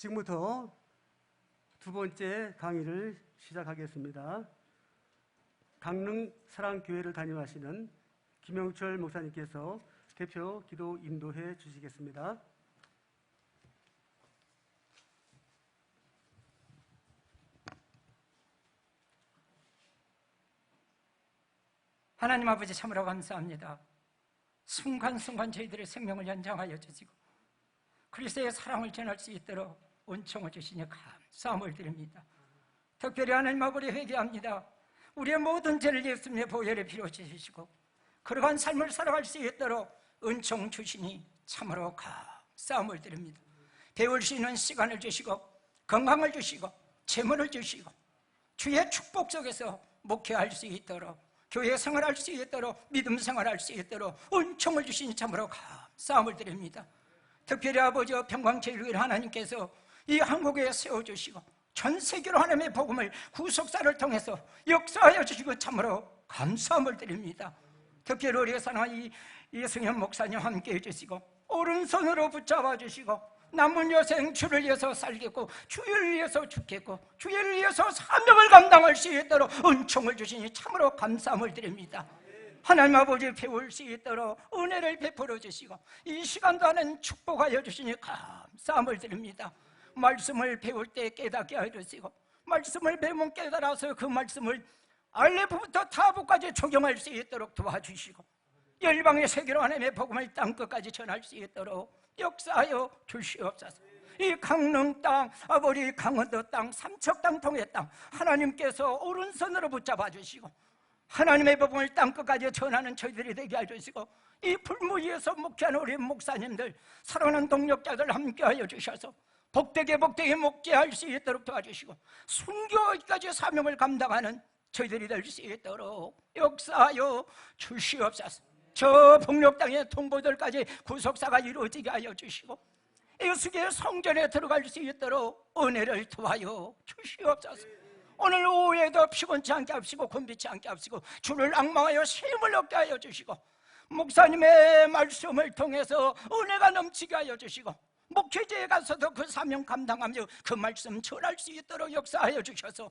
지금부터 두 번째 강의를 시작하겠습니다. 강릉 사랑교회를 담임하시는 김영철 목사님께서 대표 기도 인도해 주시겠습니다. 하나님 아버지 참으로 감사합니다. 순간순간 저희들의 생명을 연장하여 주시고 그리스도의 사랑을 전할 수 있도록 은총을 주시니 감사함을 드립니다. 특별히 하나님 아버지 회개합니다. 우리의 모든 죄를 예수님의 보혈에 피로 주시고 그러한 삶을 살아갈 수 있도록 은총 주시니 참으로 감사함을 드립니다. 배울 수 있는 시간을 주시고 건강을 주시고 재물을 주시고 주의 축복 속에서 목회할 수 있도록 교회 생활할 수 있도록 믿음 생활할 수 있도록 은총을 주시니 참으로 감사함을 드립니다. 특별히 아버지 평강제일교회 하나님께서 이 한국에 세워주시고 전 세계로 하나님의 복음을 구속사를 통해서 역사하여 주시고 참으로 감사함을 드립니다. 특별히 우리의 사랑하는 이승현 목사님 함께해 주시고 오른손으로 붙잡아 주시고 남은 여생 주를 위해서 살겠고 주를 위해서 죽겠고 주를 위해서 사명을 감당할 수 있도록 은총을 주시니 참으로 감사함을 드립니다. 하나님 아버지 배울 수 있도록 은혜를 베풀어 주시고 이 시간도 하는 축복하여 주시니 감사함을 드립니다. 말씀을 배울 때 깨닫게 하여 주시고 말씀을 배우면 깨달아서 그 말씀을 알레프부터 타부까지 적용할 수 있도록 도와주시고 열방의 세계로 하나님의 복음을 땅끝까지 전할 수 있도록 역사하여 주시옵소서. 이 강릉 땅, 아버지 강원도 땅, 삼척 땅, 통해 땅 하나님께서 오른손으로 붙잡아 주시고 하나님의 복음을 땅끝까지 전하는 저희들이 되게 해주시고 이 풀무 위에서 목회하는 우리 목사님들 사랑하는 동력자들 함께하여 주셔서 복되게 목회할 수 있도록 도와주시고 순교까지 사명을 감당하는 저희들이 될 수 있도록 역사하여 주시옵소서. 저 북녘 땅의 동포들까지 구속사가 이루어지게 하여 주시고 예수의 성전에 들어갈 수 있도록 은혜를 도와여 주시옵소서. 오늘 오후에도 피곤치 않게 하시고 곤비치 않게 하시고 주를 앙망하여 힘을 얻게 하여 주시고 목사님의 말씀을 통해서 은혜가 넘치게 하여 주시고 목회지에 가서도 그 사명 감당하며 그 말씀 전할 수 있도록 역사하여 주셔서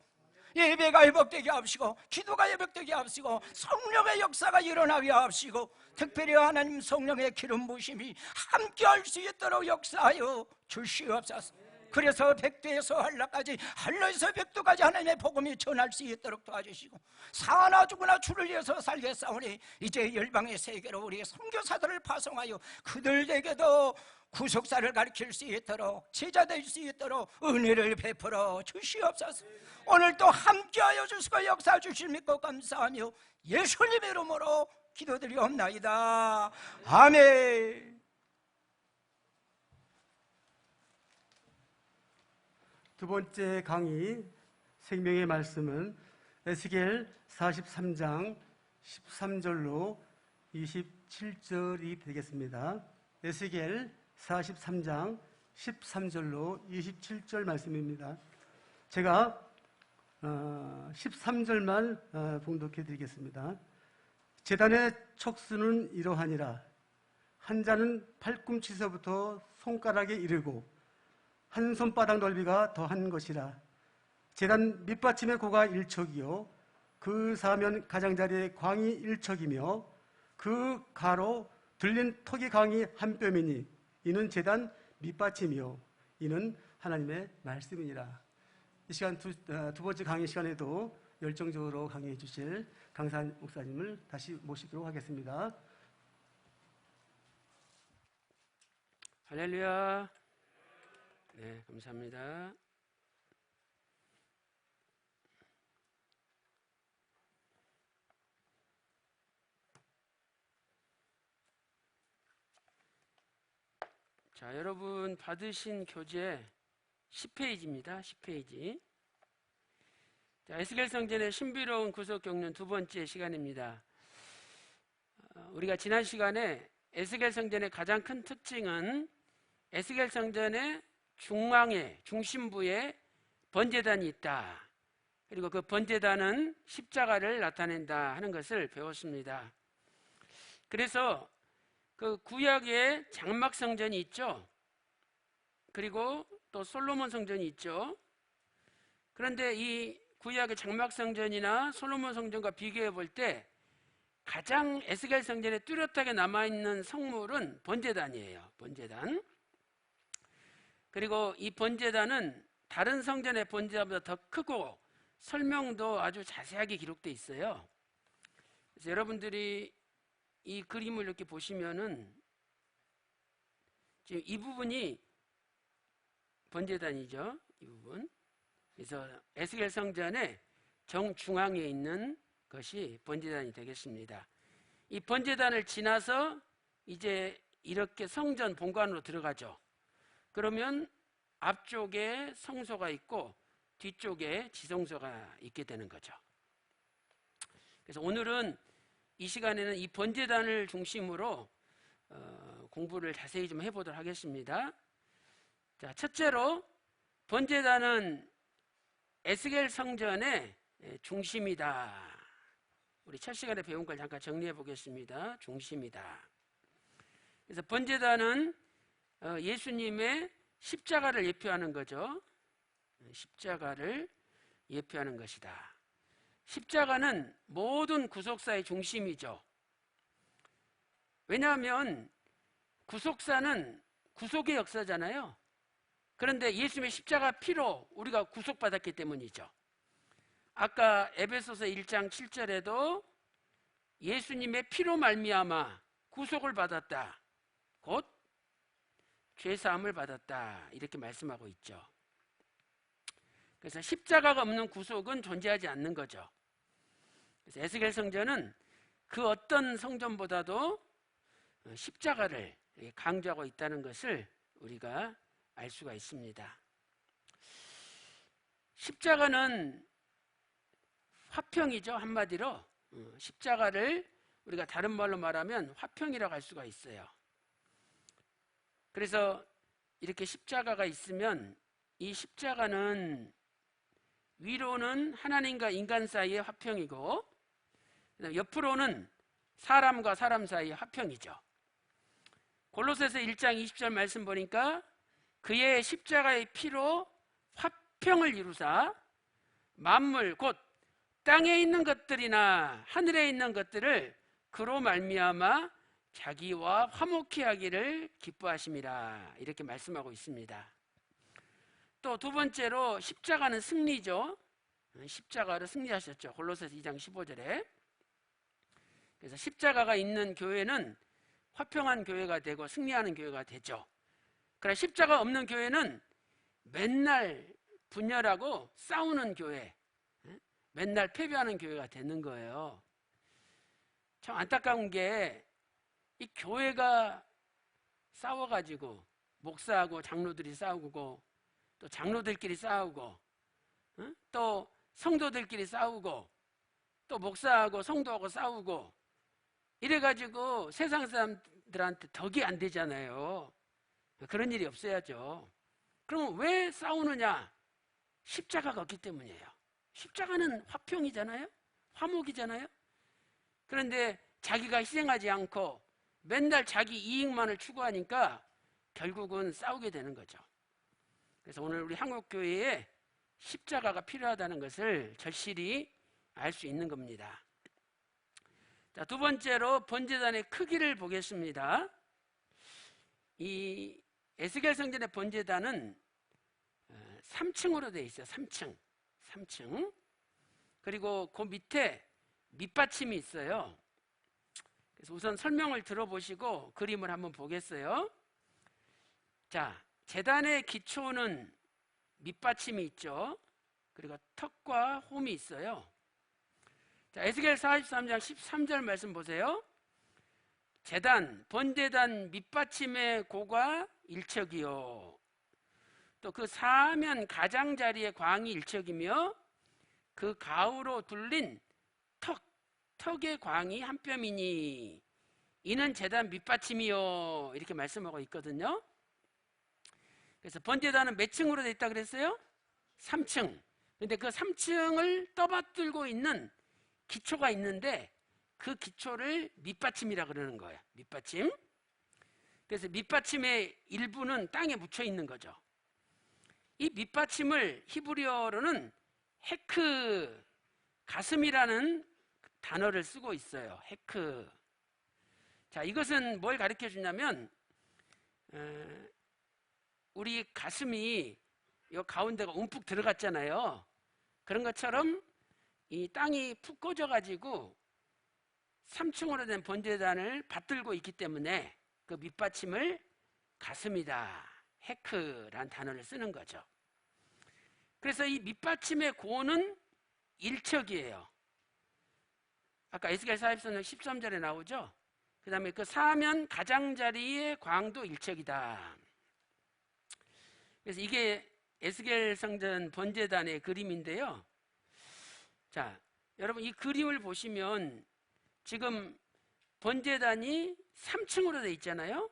예배가 회복되게 하시고 기도가 회복되게 하시고 성령의 역사가 일어나게 하시고 특별히 하나님 성령의 기름 부으심이 함께할 수 있도록 역사하여 주시옵소서. 그래서 백두에서 한라까지 한라에서 백두까지 하나님의 복음이 전할 수 있도록 도와주시고 사나 죽으나 주를 위해서 살겠사오니 이제 열방의 세계로 우리 선교사들을 파송하여 그들에게도 구속사를 가르칠 수 있도록 제자 될 수 있도록 은혜를 베풀어 주시옵소서. 오늘 또 함께하여 주시고 역사 주실 믿고 감사하며 예수님의 이름으로 기도드리옵나이다. 아멘. 두 번째 강의 생명의 말씀은 에스겔 43장 13절로 27절이 되겠습니다. 에스겔 43장 13절로 27절 말씀입니다. 제가 13절만 봉독해 드리겠습니다. 제단의 척수는 이러하니라. 한 자는 팔꿈치서부터 손가락에 이르고 한 손바닥 넓이가 더한 것이라. 제단 밑받침의 고가 1척이요 그 사면 가장자리의 광이 1척이며 그 가로 들린 턱의 광이 한 뼘이니 이는 제단 밑받침이요 이는 하나님의 말씀이니라. 이 시간 두 번째 강의 시간에도 열정적으로 강의해 주실 강사 목사님을 다시 모시도록 하겠습니다. 할렐루야. 네, 감사합니다. 자, 여러분 받으신 교재 10페이지입니다. 10페이지. 자, 에스겔 성전의 신비로운 구속 경륜 두 번째 시간입니다. 우리가 지난 시간에 에스겔 성전의 가장 큰 특징은 에스겔 성전의 중앙에 중심부에 번제단이 있다. 그리고 그 번제단은 십자가를 나타낸다 하는 것을 배웠습니다. 그래서 그 구약의 장막 성전이 있죠. 그리고 또 솔로몬 성전이 있죠. 그런데 이 구약의 장막 성전이나 솔로몬 성전과 비교해 볼 때 가장 에스겔 성전에 뚜렷하게 남아있는 성물은 번제단이에요. 번제단. 그리고 이 번제단은 다른 성전의 번제단보다 더 크고 설명도 아주 자세하게 기록되어 있어요. 그래서 여러분들이 이 그림을 이렇게 보시면은 지금 이 부분이 번제단이죠. 이 부분. 그래서 에스겔 성전의 정중앙에 있는 것이 번제단이 되겠습니다. 이 번제단을 지나서 이제 이렇게 성전 본관으로 들어가죠. 그러면 앞쪽에 성소가 있고 뒤쪽에 지성소가 있게 되는 거죠. 그래서 오늘은 이 시간에는 이 번제단을 중심으로 공부를 자세히 좀 해보도록 하겠습니다. 자, 첫째로 번제단은 에스겔 성전의 중심이다. 우리 첫 시간에 배운 걸 잠깐 정리해 보겠습니다. 중심이다. 그래서 번제단은 예수님의 십자가를 예표하는 거죠. 십자가를 예표하는 것이다. 십자가는 모든 구속사의 중심이죠. 왜냐하면 구속사는 구속의 역사잖아요. 그런데 예수님의 십자가 피로 우리가 구속받았기 때문이죠. 아까 에베소서 1장 7절에도 예수님의 피로 말미암아 구속을 받았다. 곧 죄사함을 받았다. 이렇게 말씀하고 있죠. 그래서 십자가가 없는 구속은 존재하지 않는 거죠. 그래서 에스겔 성전은 그 어떤 성전보다도 십자가를 강조하고 있다는 것을 우리가 알 수가 있습니다. 십자가는 화평이죠. 한마디로 십자가를 우리가 다른 말로 말하면 화평이라고 할 수가 있어요. 그래서 이렇게 십자가가 있으면 이 십자가는 위로는 하나님과 인간 사이의 화평이고 옆으로는 사람과 사람 사이의 화평이죠. 골로새서 1장 20절 말씀 보니까 그의 십자가의 피로 화평을 이루사 만물 곧 땅에 있는 것들이나 하늘에 있는 것들을 그로 말미암아 자기와 화목케 하기를 기뻐하심이라 이렇게 말씀하고 있습니다. 또 두 번째로 십자가는 승리죠. 십자가로 승리하셨죠. 골로새서 2장 15절에. 그래서 십자가가 있는 교회는 화평한 교회가 되고 승리하는 교회가 되죠. 그러나 십자가 없는 교회는 맨날 분열하고 싸우는 교회, 맨날 패배하는 교회가 되는 거예요. 참 안타까운 게 이 교회가 싸워가지고 목사하고 장로들이 싸우고 또 장로들끼리 싸우고 또 성도들끼리 싸우고 또 목사하고 성도하고 싸우고 이래가지고 세상 사람들한테 덕이 안 되잖아요. 그런 일이 없어야죠. 그럼 왜 싸우느냐? 십자가가 없기 때문이에요. 십자가는 화평이잖아요. 화목이잖아요. 그런데 자기가 희생하지 않고 맨날 자기 이익만을 추구하니까 결국은 싸우게 되는 거죠. 그래서 오늘 우리 한국교회에 십자가가 필요하다는 것을 절실히 알 수 있는 겁니다. 자, 두 번째로 번제단의 크기를 보겠습니다. 이 에스겔 성전의 번제단은 3층으로 되어 있어요. 3층. 그리고 그 밑에 밑받침이 있어요. 그래서 우선 설명을 들어보시고 그림을 한번 보겠어요. 자, 제단의 기초는 밑받침이 있죠. 그리고 턱과 홈이 있어요. 자, 에스겔 43장 13절 말씀 보세요. 제단, 번제단 밑받침의 고가 일척이요. 또 그 사면 가장자리의 광이 일척이며 그 가우로 둘린 턱의 광이 한 뼘이니 이는 제단 밑받침이요. 이렇게 말씀하고 있거든요. 그래서 번제단은 몇 층으로 되어 있다 그랬어요? 3층. 근데 그 3층을 떠받들고 있는 기초가 있는데 그 기초를 밑받침이라 그러는 거예요. 밑받침. 그래서 밑받침의 일부는 땅에 묻혀 있는 거죠. 이 밑받침을 히브리어로는 헤크, 가슴이라는 단어를 쓰고 있어요. 헤크. 자, 이것은 뭘 가르쳐 주냐면 우리 가슴이 이 가운데가 움푹 들어갔잖아요. 그런 것처럼 이 땅이 푹 꺼져가지고 3층으로 된 번제단을 받들고 있기 때문에 그 밑받침을 가슴이다, 헤크란 단어를 쓰는 거죠. 그래서 이 밑받침의 고는 일척이에요. 아까 에스겔 4편 13절에 나오죠. 그 다음에 그 사면 가장자리의 광도 일척이다. 그래서 이게 에스겔 성전 번제단의 그림인데요. 자, 여러분 이 그림을 보시면 지금 번제단이 3층으로 되어 있잖아요.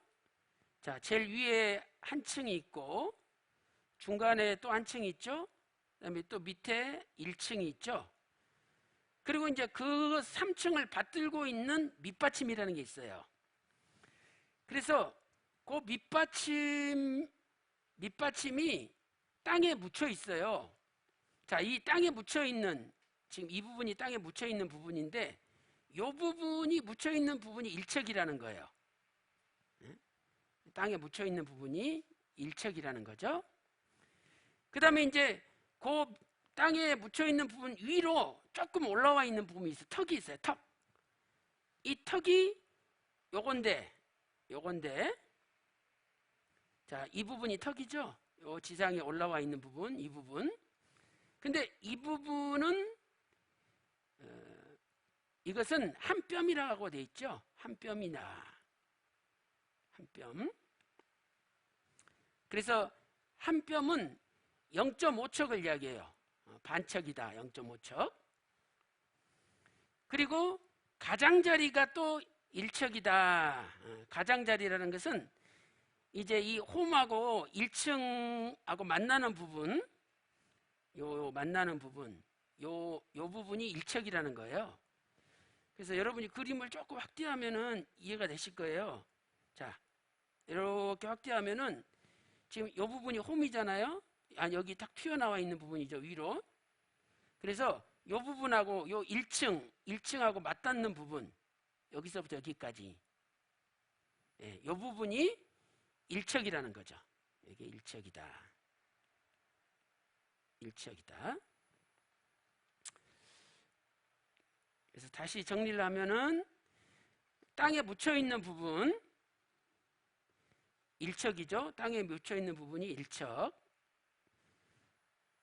자, 제일 위에 한 층이 있고 중간에 또 한 층이 있죠. 그다음에 또 밑에 1층이 있죠. 그리고 이제 그 3층을 받들고 있는 밑받침이라는 게 있어요. 그래서 그 밑받침이 땅에 묻혀 있어요. 자, 이 땅에 묻혀 있는, 지금 이 부분이 땅에 묻혀 있는 부분인데 이 부분이 묻혀 있는 부분이 일척이라는 거예요. 땅에 묻혀 있는 부분이 일척이라는 거죠. 그 다음에 이제 그 땅에 묻혀 있는 부분 위로 조금 올라와 있는 부분이 있어요. 턱이 있어요. 턱. 이 턱이 요건데 자, 이 부분이 턱이죠. 요 지상에 올라와 있는 부분, 이 부분. 근데 이 부분은 이것은 한 뼘이라고 돼 있죠. 한 뼘이나 한 뼘. 그래서 한 뼘은 0.5척을 이야기해요. 반척이다. 0.5척. 그리고 가장자리가 또 1척이다. 가장자리라는 것은 이제 이 홈하고 1층하고 만나는 부분, 요 만나는 부분, 요 부분이 1척이라는 거예요. 그래서 여러분이 그림을 조금 확대하면은 이해가 되실 거예요. 자, 이렇게 확대하면은 지금 요 부분이 홈이잖아요. 여기 딱 튀어나와 있는 부분이죠, 위로. 그래서 요 부분하고 요 1층하고 맞닿는 부분, 여기서부터 여기까지. 예, 요 부분이 1척이라는 거죠. 이게 1척이다. 1척이다. 그래서 다시 정리를 하면은 땅에 묻혀 있는 부분 1척이죠. 땅에 묻혀 있는 부분이 1척.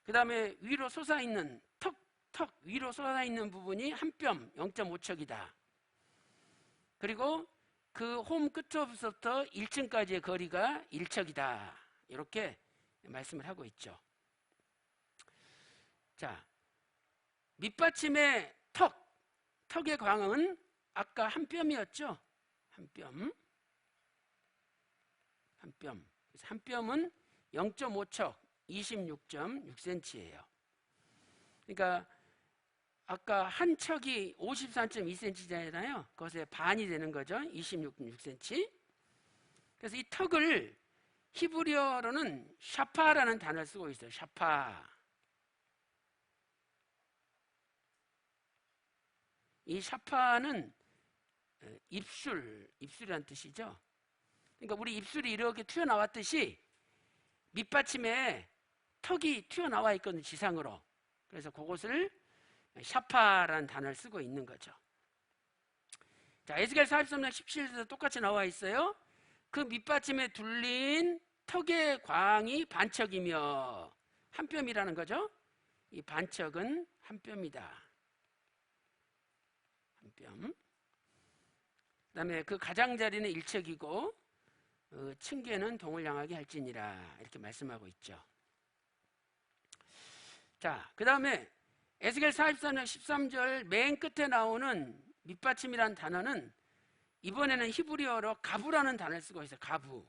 그 다음에 위로 솟아있는 턱 위로 솟아있는 부분이 한 뼘 0.5척이다. 그리고 그 홈 끝부터 1층까지의 거리가 1척이다. 이렇게 말씀을 하고 있죠. 자, 밑받침의 턱의 광은 아까 한 뼘이었죠. 한 뼘. 그래서 한 뼘은 0.5척 26.6cm예요. 그러니까 아까 한 척이 53.2cm잖아요. 그것의 반이 되는 거죠. 26.6cm. 그래서 이 턱을 히브리어로는 샤파라는 단어를 쓰고 있어요. 샤파. 이 샤파는 입술이라는 뜻이죠. 그러니까 우리 입술이 이렇게 튀어나왔듯이 밑받침에 턱이 튀어나와 있거든요. 지상으로. 그래서 그것을 샤파라는 단어를 쓰고 있는 거죠. 자, 에스겔 43장 17절에도 똑같이 나와 있어요. 그 밑받침에 둘린 턱의 광이 반척이며 한 뼘이라는 거죠. 이 반척은 한 뼘이다. 한 뼘. 그다음에 그 가장자리는 1척이고 층계는 동을 향하게 할지니라. 이렇게 말씀하고 있죠. 자, 그 다음에 에스겔 44장 13절 맨 끝에 나오는 밑받침이라는 단어는 이번에는 히브리어로 가부라는 단어를 쓰고 있어요. 가부.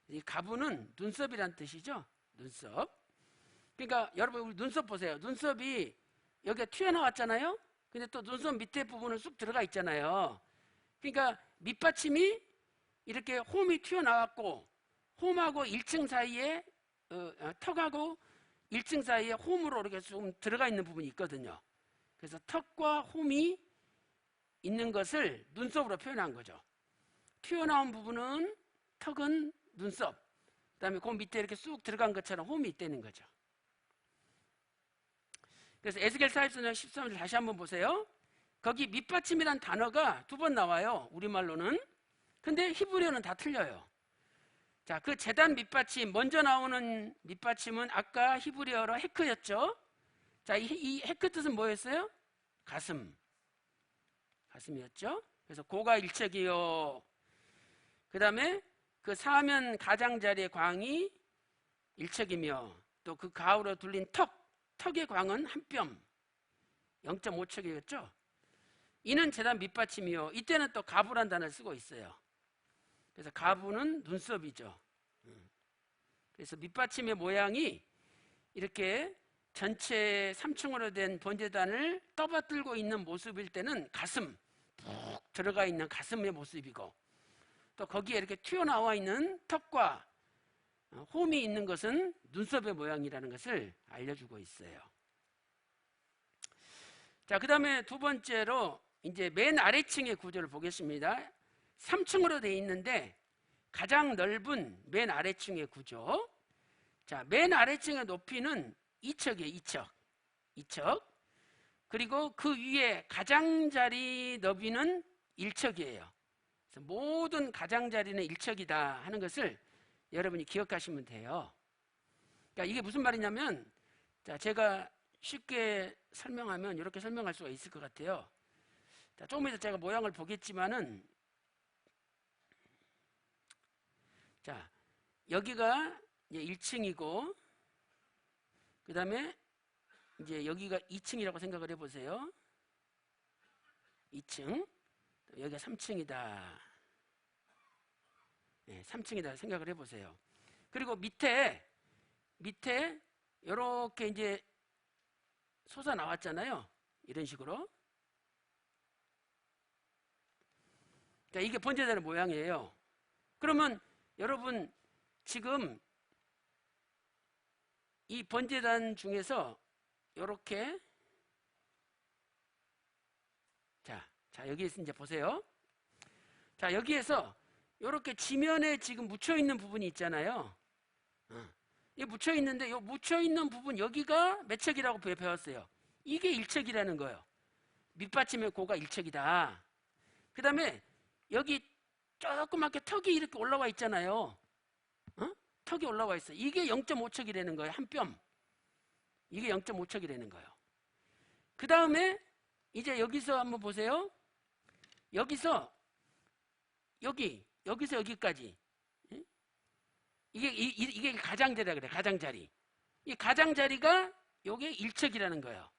이 가부는 눈썹이란 뜻이죠. 눈썹. 그러니까 여러분 우리 눈썹 보세요. 눈썹이 여기가 튀어나왔잖아요. 근데 또 눈썹 밑에 부분은 쑥 들어가 있잖아요. 그러니까 밑받침이 이렇게 홈이 튀어나왔고 홈하고 1층 사이에 턱하고 1층 사이에 홈으로 이렇게 좀 들어가 있는 부분이 있거든요. 그래서 턱과 홈이 있는 것을 눈썹으로 표현한 거죠. 튀어나온 부분은 턱은 눈썹, 그 다음에 그 밑에 이렇게 쑥 들어간 것처럼 홈이 있다는 거죠. 그래서 에스겔 44장 13절 다시 한번 보세요. 거기 밑받침이란 단어가 2번 나와요. 우리말로는. 근데 히브리어는 다 틀려요. 자, 그 제단 밑받침, 먼저 나오는 밑받침은 아까 히브리어로 헤크였죠. 자, 이 헤크 뜻은 뭐였어요? 가슴. 가슴이었죠. 그래서 고가 일척이요. 그 다음에 그 사면 가장자리의 광이 일척이며 또 그 가우로 둘린 턱의 광은 한 뼘 0.5척이었죠. 이는 제단 밑받침이요. 이때는 또 가부란 단어를 쓰고 있어요. 그래서 가부는 눈썹이죠. 그래서 밑받침의 모양이 이렇게 전체 3층으로 된 번제단을 떠받들고 있는 모습일 때는 가슴, 푹 들어가 있는 가슴의 모습이고, 또 거기에 이렇게 튀어나와 있는 턱과 홈이 있는 것은 눈썹의 모양이라는 것을 알려주고 있어요. 자, 그 다음에 두 번째로 이제 맨 아래층의 구조를 보겠습니다. 3층으로 되어 있는데 가장 넓은 맨 아래층의 구조. 자, 맨 아래층의 높이는 2척이에요. 2척. 그리고 그 위에 가장자리 너비는 1척이에요. 그래서 모든 가장자리는 1척이다 하는 것을 여러분이 기억하시면 돼요. 그러니까 이게 무슨 말이냐면, 자, 제가 쉽게 설명하면 이렇게 설명할 수가 있을 것 같아요. 자, 조금 이따 제가 모양을 보겠지만은, 자, 여기가 이제 1층이고, 그 다음에 이제 여기가 2층이라고 생각을 해보세요. 2층. 여기가 3층이다. 네, 3층이다 생각을 해보세요. 그리고 밑에 이렇게 이제 솟아 나왔잖아요. 이런 식으로. 자, 이게 번제단의 모양이에요. 그러면 여러분 지금 이 번제단 중에서 이렇게 자 여기에서 이제 보세요. 자, 여기에서 이렇게 지면에 지금 묻혀 있는 부분이 있잖아요. 이 묻혀 있는데 이 묻혀 있는 부분 여기가 몇 척이라고 배웠어요. 이게 1척이라는 거예요. 밑받침의 고가 1척이다. 그 다음에 여기 조그맣게 턱이 이렇게 올라와 있잖아요. 턱이 올라와 있어요. 이게 0.5척이라는 거예요. 한 뼘. 이게 0.5척이라는 거예요. 그 다음에 이제 여기서 한번 보세요. 여기서 여기까지. 이게 가장자리라 그래. 가장자리. 이 가장자리가 요게 1척이라는 거예요.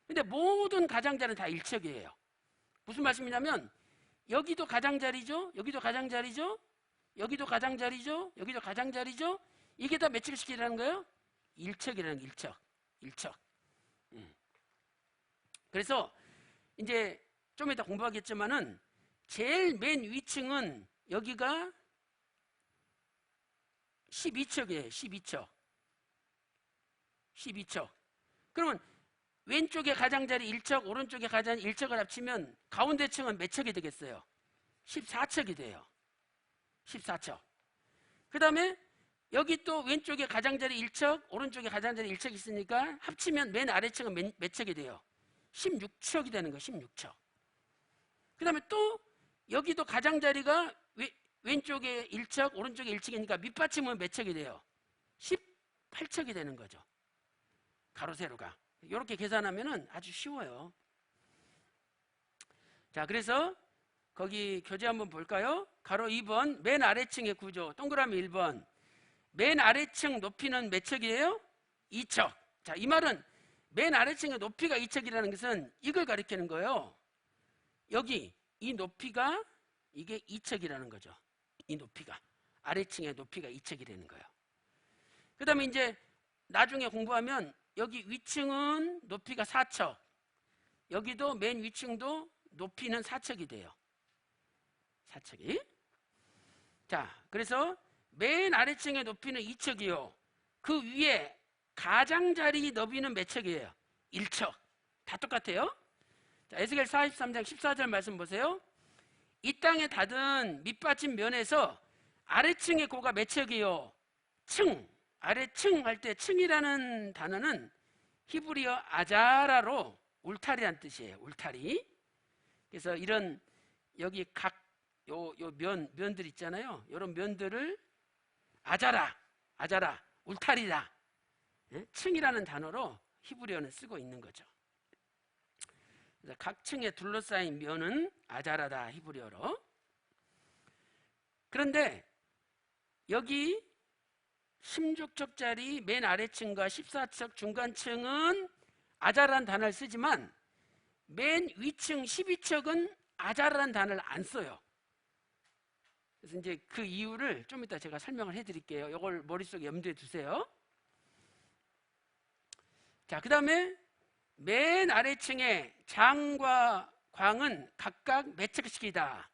근데 모든 가장자리는 다 1척이에요. 무슨 말씀이냐면 여기도 가장자리죠. 여기도 가장자리죠. 여기도 가장자리죠. 여기도 가장자리죠. 이게 다 몇 척씩이라는 거예요? 1척이라는 거. 1척. 그래서 이제 좀 이따 공부하겠지만은 제일 맨 위층은 여기가 12척이에요. 12척. 그러면 왼쪽에 가장자리 1척, 오른쪽에 가장자리 1척을 합치면 가운데 층은 몇 척이 되겠어요? 14척이 돼요. 14척. 그 다음에 여기 또 왼쪽에 가장자리 1척, 오른쪽에 가장자리 1척 있으니까 합치면 맨 아래층은 몇 척이 돼요? 16척이 되는 거예요. 16척. 그 다음에 또 여기도 가장자리가 왼쪽에 1척, 오른쪽에 1척이니까 밑받침은 몇 척이 돼요? 18척이 되는 거죠. 가로 세로가. 이렇게 계산하면 아주 쉬워요. 자, 그래서 거기 교재 한번 볼까요? 가로 2번 맨 아래층의 구조. 동그라미 1번. 맨 아래층 높이는 몇 척이에요? 2척. 자, 이 말은 맨 아래층의 높이가 2척이라는 것은 이걸 가리키는 거예요. 여기 이 높이가 이게 2척이라는 거죠. 이 높이가. 아래층의 높이가 2척이라는 거예요. 그 다음에 이제 나중에 공부하면 여기 위층은 높이가 4척. 여기도 맨 위층도 높이는 4척이 돼요. 4척이. 자, 그래서 맨 아래층의 높이는 2척이요. 그 위에 가장자리 너비는 몇 척이에요? 1척. 다 똑같아요. 자, 에스겔 43장 14절 말씀 보세요. 이 땅에 닫은 밑받침 면에서 아래층의 고가 몇 척이요? 층. 아래층 할 때 층이라는 단어는 히브리어 아자라로 울타리란 뜻이에요. 울타리. 그래서 이런 여기 각 요 면들 있잖아요. 이런 면들을 아자라, 울타리다. 예? 층이라는 단어로 히브리어는 쓰고 있는 거죠. 그래서 각 층에 둘러싸인 면은 아자라다, 히브리어로. 그런데 여기 16척짜리 맨 아래층과 14척 중간층은 아자라는 단어를 쓰지만 맨 위층 12척은 아자라는 단어를 안 써요. 그래서 이제 그 이유를 좀 이따 제가 설명을 해드릴게요. 이걸 머릿속에 염두에 두세요. 자, 그 다음에 맨 아래층에 장과 광은 각각 몇 척씩이다.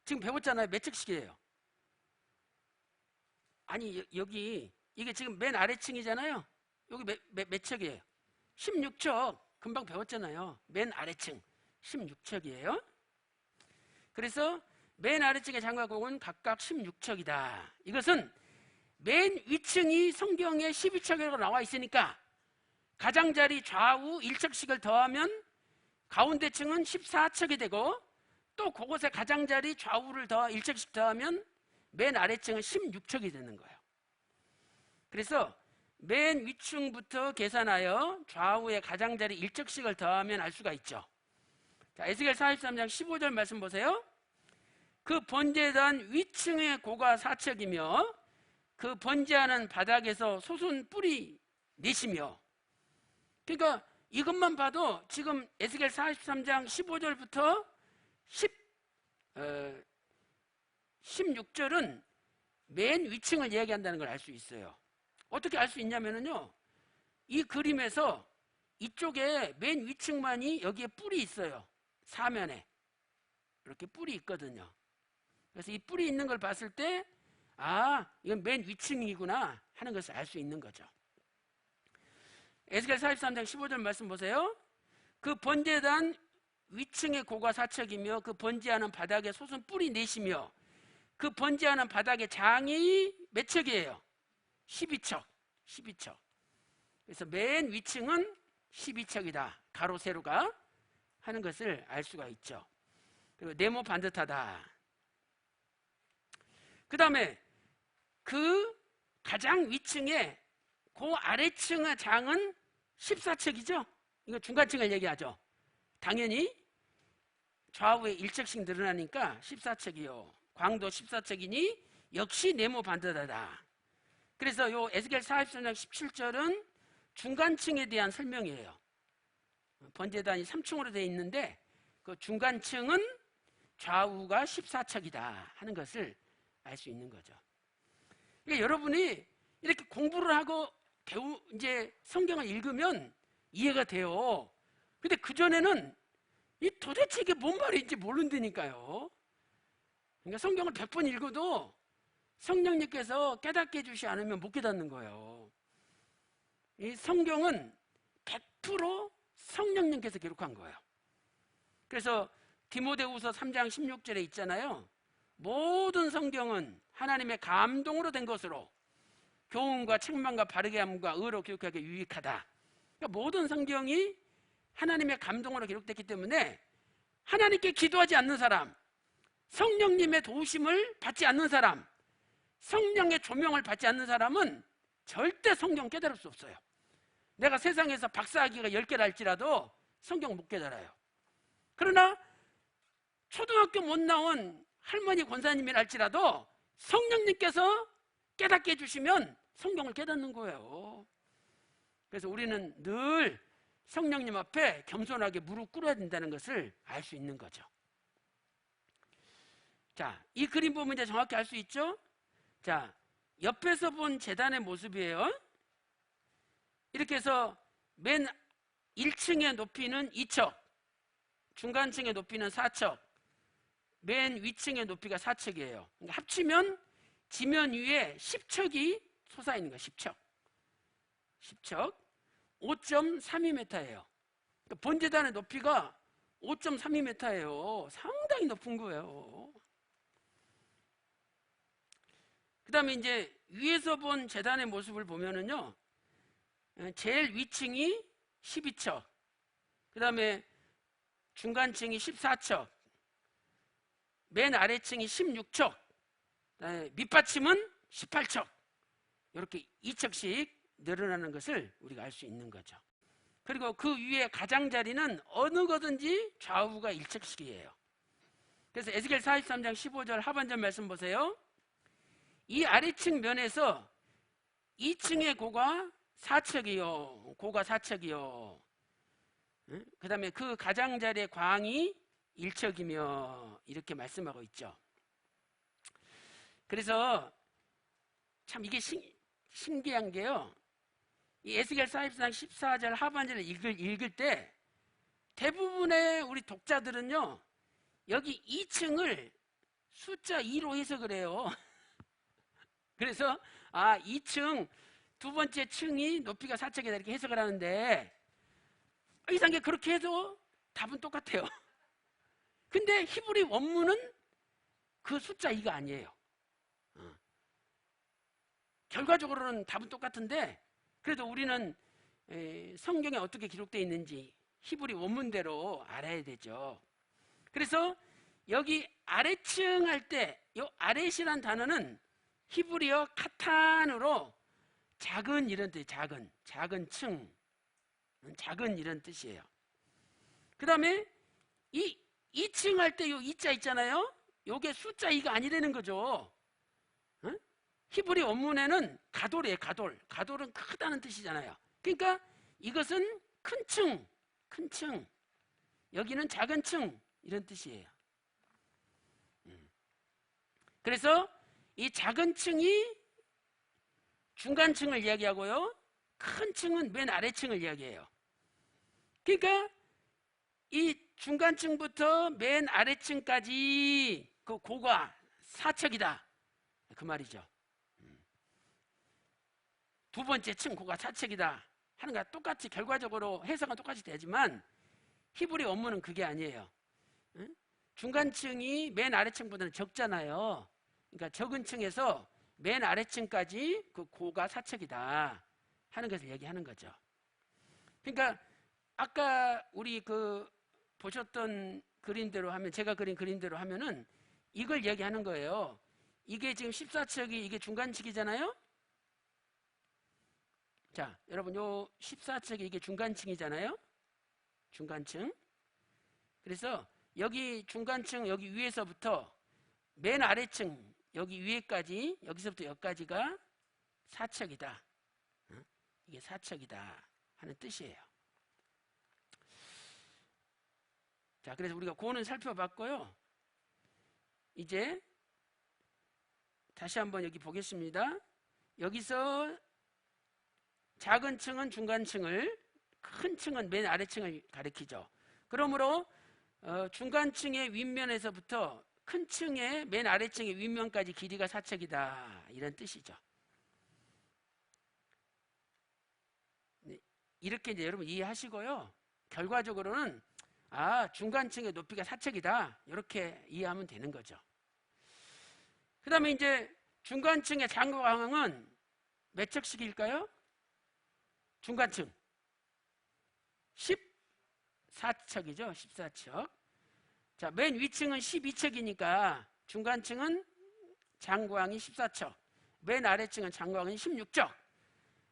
지금 배웠잖아요. 몇 척씩이에요? 아니, 여기 이게 지금 맨 아래층이잖아요. 여기 몇 척이에요? 16척. 금방 배웠잖아요. 맨 아래층 16척이에요. 그래서 맨 아래층의 장과 광은 각각 16척이다. 이것은 맨 위층이 성경에 12척이라고 나와 있으니까 가장자리 좌우 1척씩을 더하면 가운데 층은 14척이 되고 또 그곳에 가장자리 좌우를 더 1척씩 더하면 맨 아래층은 16척이 되는 거예요. 그래서 맨 위층부터 계산하여 좌우에 가장자리 1척씩을 더하면 알 수가 있죠. 자, 에스겔 43장 15절 말씀 보세요. 그 번제단 위층의 고가 4척이며 그 번제하는 바닥에서 솟은 뿔이 넷이며. 그러니까 이것만 봐도 지금 에스겔 43장 15절부터 16절은 맨 위층을 이야기한다는 걸 알 수 있어요. 어떻게 알 수 있냐면요, 이 그림에서 이쪽에 맨 위층만이 여기에 뿔이 있어요. 사면에 이렇게 뿔이 있거든요. 그래서 이 뿔이 있는 걸 봤을 때 이건 맨 위층이구나 하는 것을 알 수 있는 거죠. 에스겔 43장 15절 말씀 보세요. 그 번제단 위층의 고가 4척이며 그 번제하는 바닥에 솟은 뿔이 넷이며 그 번제하는 바닥의 장이 몇 척이에요? 12척. 12척. 그래서 맨 위층은 12척이다. 가로 세로가 하는 것을 알 수가 있죠. 그리고 네모 반듯하다. 그 다음에 그 가장 위층에 그 아래층의 장은 14척이죠. 이거 중간층을 얘기하죠. 당연히 좌우에 1척씩 늘어나니까 14척이요. 광도 14척이니 역시 네모 반듯하다. 그래서 요 에스겔 43장 17절은 중간층에 대한 설명이에요. 번제단이 3층으로 되어 있는데 그 중간층은 좌우가 14척이다 하는 것을 알 수 있는 거죠. 그러니까 여러분이 이렇게 공부를 하고 이제 성경을 읽으면 이해가 돼요. 근데 그전에는 도대체 이게 뭔 말인지 모른다니까요. 그러니까 성경을 100번 읽어도 성령님께서 깨닫게 해주시 않으면 못 깨닫는 거예요. 이 성경은 100% 성령님께서 기록한 거예요. 그래서 디모데후서 3장 16절에 있잖아요. 모든 성경은 하나님의 감동으로 된 것으로 교훈과 책망과 바르게 함과 의로 교육하기에 유익하다. 그러니까 모든 성경이 하나님의 감동으로 기록됐기 때문에 하나님께 기도하지 않는 사람, 성령님의 도우심을 받지 않는 사람, 성령의 조명을 받지 않는 사람은 절대 성경 깨달을 수 없어요. 내가 세상에서 박사학위가 10개를 할지라도 성경 못 깨달아요. 그러나 초등학교 못 나온 할머니 권사님이라 할지라도 성령님께서 깨닫게 해주시면 성경을 깨닫는 거예요. 그래서 우리는 늘 성령님 앞에 겸손하게 무릎 꿇어야 된다는 것을 알 수 있는 거죠. 자, 이 그림 보면 이제 정확히 알 수 있죠? 자, 옆에서 본 제단의 모습이에요. 이렇게 해서 맨 1층의 높이는 2척, 중간층의 높이는 4척, 맨 위층의 높이가 4척이에요. 그러니까 합치면 지면 위에 10척이 솟아있는 거예요. 10척. 10척. 5.32m예요. 그러니까 본재단의 높이가 5.32m예요. 상당히 높은 거예요. 그 다음에 이제 위에서 본 재단의 모습을 보면은요, 제일 위층이 12척, 그 다음에 중간층이 14척, 맨 아래층이 16척, 밑받침은 18척, 이렇게 2척씩 늘어나는 것을 우리가 알 수 있는 거죠. 그리고 그 위에 가장자리는 어느 거든지 좌우가 1척씩이에요. 그래서 에스겔 43장 15절 하반절 말씀 보세요. 이 아래층 면에서 2층의 고가 4척이요. 고가 4척이요. 그 다음에 그 가장자리의 광이 1척이며 이렇게 말씀하고 있죠. 그래서 참 이게 신기한 게요. 이 에스겔 44장 14절 하반절을 읽을 때 대부분의 우리 독자들은요, 여기 2층을 숫자 2로 해석을 해요. 그래서 2층 두 번째 층이 높이가 4척이다 이렇게 해석을 하는데, 이상하게 그렇게 해도 답은 똑같아요. 근데 히브리 원문은 그 숫자 2가 아니에요. 결과적으로는 답은 똑같은데, 그래도 우리는 성경에 어떻게 기록되어 있는지 히브리 원문대로 알아야 되죠. 그래서 여기 아래층 할 때 이 아렛이란 단어는 히브리어 카탄으로 작은 이런 뜻, 작은 층, 작은 이런 뜻이에요. 그 다음에 이 2층 할 때 이 2자 있잖아요. 요게 숫자 2가 아니라는 거죠. 히브리 원문에는 가돌이에요. 가돌은 크다는 뜻이잖아요. 그러니까 이것은 큰 층, 여기는 작은 층 이런 뜻이에요. 그래서 이 작은 층이 중간층을 이야기하고요, 큰 층은 맨 아래층을 이야기해요. 그러니까 이 중간층부터 맨 아래층까지 그 고가 4척이다 그 말이죠. 두 번째 층 고가 4척이다 하는 거 똑같이 결과적으로 해석은 똑같이 되지만 히브리 원문은 그게 아니에요. 중간층이 맨 아래층보다는 적잖아요. 그러니까 적은 층에서 맨 아래층까지 그 고가 4척이다 하는 것을 얘기하는 거죠. 그러니까 아까 우리 그 보셨던 그림대로 하면, 제가 그린 그림대로 하면은 이걸 얘기하는 거예요. 이게 지금 14척이 이게 중간층이잖아요. 자, 여러분 요 14척이 이게 중간층이잖아요. 중간층. 그래서 여기 중간층 여기 위에서부터 맨 아래층 여기 위에까지, 여기서부터 여기까지가 4척이다. 이게 4척이다 하는 뜻이에요. 자, 그래서 우리가 그거는 살펴봤고요. 이제 다시 한번 여기 보겠습니다. 여기서 작은 층은 중간층을, 큰 층은 맨 아래층을 가리키죠. 그러므로 중간층의 윗면에서부터 큰 층의 맨 아래층의 윗면까지 길이가 4척이다 이런 뜻이죠. 네, 이렇게 이제 여러분 이해하시고요. 결과적으로는 중간층의 높이가 4척이다 이렇게 이해하면 되는 거죠. 그 다음에 이제 중간층의 장구강은 몇 척씩일까요? 중간층 14척이죠. 14척. 자, 맨 위층은 12척이니까 중간층은 장구왕이 14척, 맨 아래층은 장구왕이 16척.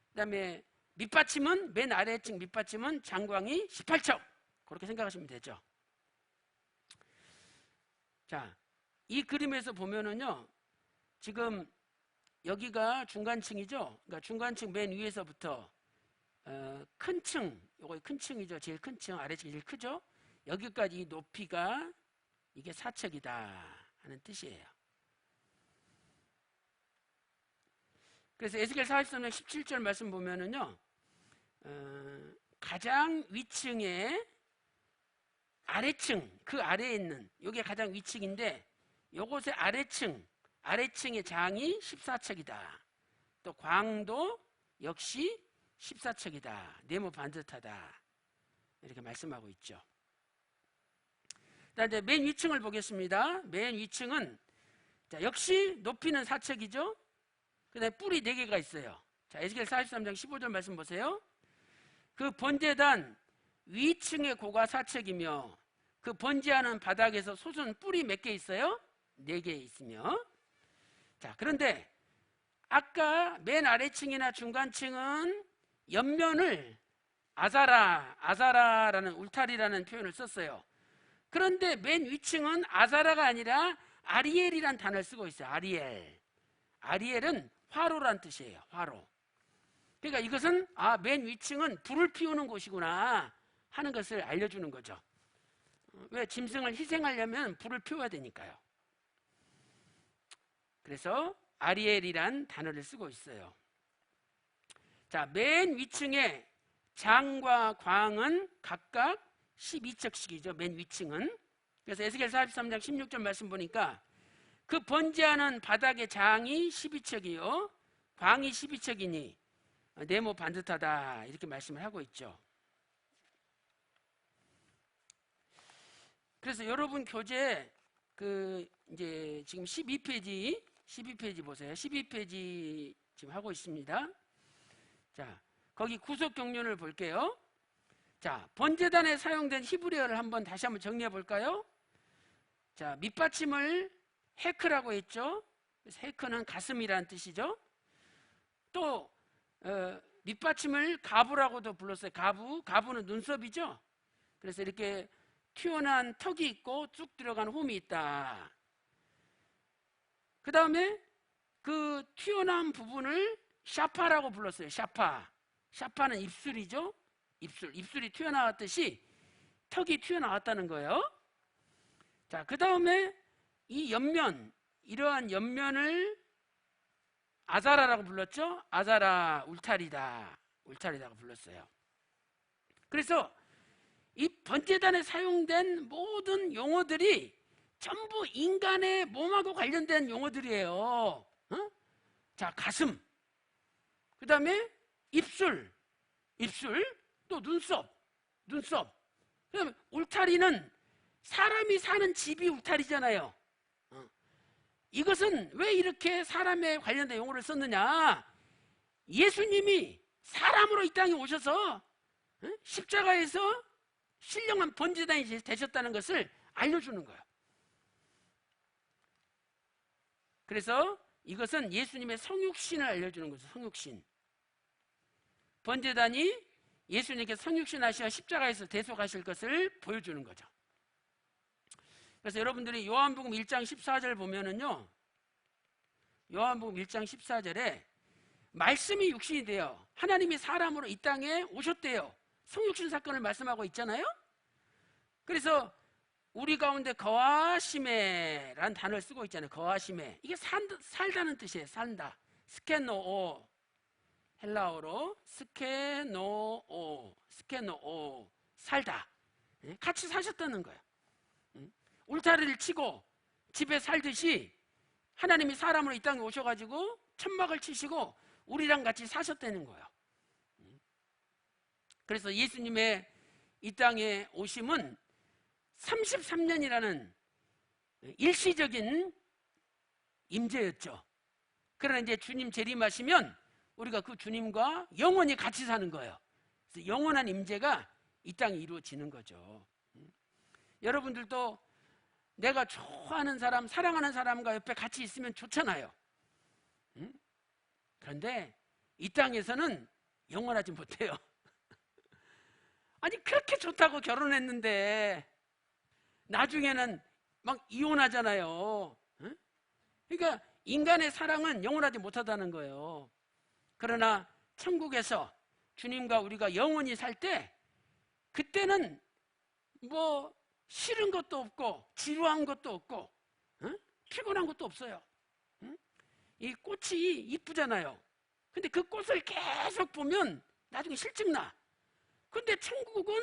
그 다음에 밑받침은, 맨 아래층 밑받침은 장구왕이 18척. 그렇게 생각하시면 되죠. 자, 이 그림에서 보면은요, 지금 여기가 중간층이죠. 그러니까 중간층 맨 위에서부터 큰 층, 요거 큰 층이죠. 제일 큰 층, 아래층이 제일 크죠. 여기까지 이 높이가 이게 4척이다 하는 뜻이에요. 그래서 에스겔 43장 17절 말씀 보면은요, 가장 위층에 아래층, 그 아래에 있는 요게 가장 위층인데 요곳의 아래층의 장이 14척이다. 또 광도 역시 14척이다. 네모 반듯하다. 이렇게 말씀하고 있죠. 이제 맨 위층을 보겠습니다. 맨 위층은 자, 역시 높이는 4척이죠. 그 다음에 뿔이 4개가 있어요. 자, 에스겔 43장 15절 말씀 보세요. 그 번제단 위층의 고가 4척이며 그 번제하는 바닥에서 솟은 뿔이 몇 개 있어요? 4개 있으며. 자, 그런데 아까 맨 아래층이나 중간층은 옆면을 아사라라는 울타리라는 표현을 썼어요. 그런데 맨 위층은 아사라가 아니라 아리엘이란 단어를 쓰고 있어요. 아리엘은 화로란 뜻이에요. 화로. 그러니까 이것은 맨 위층은 불을 피우는 곳이구나 하는 것을 알려주는 거죠. 왜? 짐승을 희생하려면 불을 피워야 되니까요. 그래서 아리엘이란 단어를 쓰고 있어요. 자, 맨 위층에 장과 광은 각각 12척씩이죠. 맨 위층은. 그래서 에스겔 43장 16절 말씀 보니까 그 번제하는 바닥의 장이 12척이요 광이 12척이니 네모 반듯하다 이렇게 말씀을 하고 있죠. 그래서 여러분 교재 이제 지금 12페이지 보세요. 12페이지 지금 하고 있습니다. 자, 거기 구속 경륜을 볼게요. 자, 번제단에 사용된 히브리어를 다시 한번 정리해 볼까요? 자, 밑받침을 헤크라고 했죠. 그래서 헤크는 가슴이라는 뜻이죠. 또 밑받침을 가부라고도 불렀어요. 가부는 눈썹이죠. 그래서 이렇게 튀어나온 턱이 있고 쭉 들어간 홈이 있다. 그 다음에 그 튀어나온 부분을 샤파라고 불렀어요. 샤파는 입술이죠. 입술이 튀어나왔듯이 턱이 튀어나왔다는 거예요. 자, 그 다음에 이 옆면, 이러한 옆면을 아사라라고 불렀죠. 아사라 울타리다고 불렀어요. 그래서 이 번제단에 사용된 모든 용어들이 전부 인간의 몸하고 관련된 용어들이에요. 자, 가슴, 그 다음에 입술, 또 눈썹. 그다음에 울타리는 사람이 사는 집이 울타리잖아요. 이것은 왜 이렇게 사람에 관련된 용어를 썼느냐? 예수님이 사람으로 이 땅에 오셔서 십자가에서 신령한 번제단이 되셨다는 것을 알려주는 거예요. 그래서 이것은 예수님의 성육신을 알려주는 거죠. 성육신. 번제단이 예수님께 성육신 하시어 십자가에서 대속하실 것을 보여주는 거죠. 그래서 여러분들이 요한복음 1장 14절 보면은요, 요한복음 1장 14절에 말씀이 육신이 되어 하나님이 사람으로 이 땅에 오셨대요. 성육신 사건을 말씀하고 있잖아요. 그래서 우리 가운데 거하심에라는 단어를 쓰고 있잖아요. 거하심에. 이게 살다는 뜻이에요. 산다. 스케노오. 헬라어로 스케노오. 살다. 같이 사셨다는 거예요. 울타리를 치고 집에 살듯이 하나님이 사람으로 이 땅에 오셔가지고 천막을 치시고 우리랑 같이 사셨다는 거예요. 그래서 예수님의 이 땅에 오심은 33년이라는 일시적인 임재였죠. 그러나 이제 주님 재림하시면 우리가 그 주님과 영원히 같이 사는 거예요. 그래서 영원한 임재가 이 땅에 이루어지는 거죠. 여러분들도 내가 좋아하는 사람, 사랑하는 사람과 옆에 같이 있으면 좋잖아요. 그런데 이 땅에서는 영원하지 못해요. 아니, 그렇게 좋다고 결혼했는데 나중에는 막 이혼하잖아요. 그러니까 인간의 사랑은 영원하지 못하다는 거예요. 그러나 천국에서 주님과 우리가 영원히 살 때, 그때는 뭐 싫은 것도 없고 지루한 것도 없고 피곤한 것도 없어요. 이 꽃이 이쁘잖아요. 근데 그 꽃을 계속 보면 나중에 실증나. 근데 천국은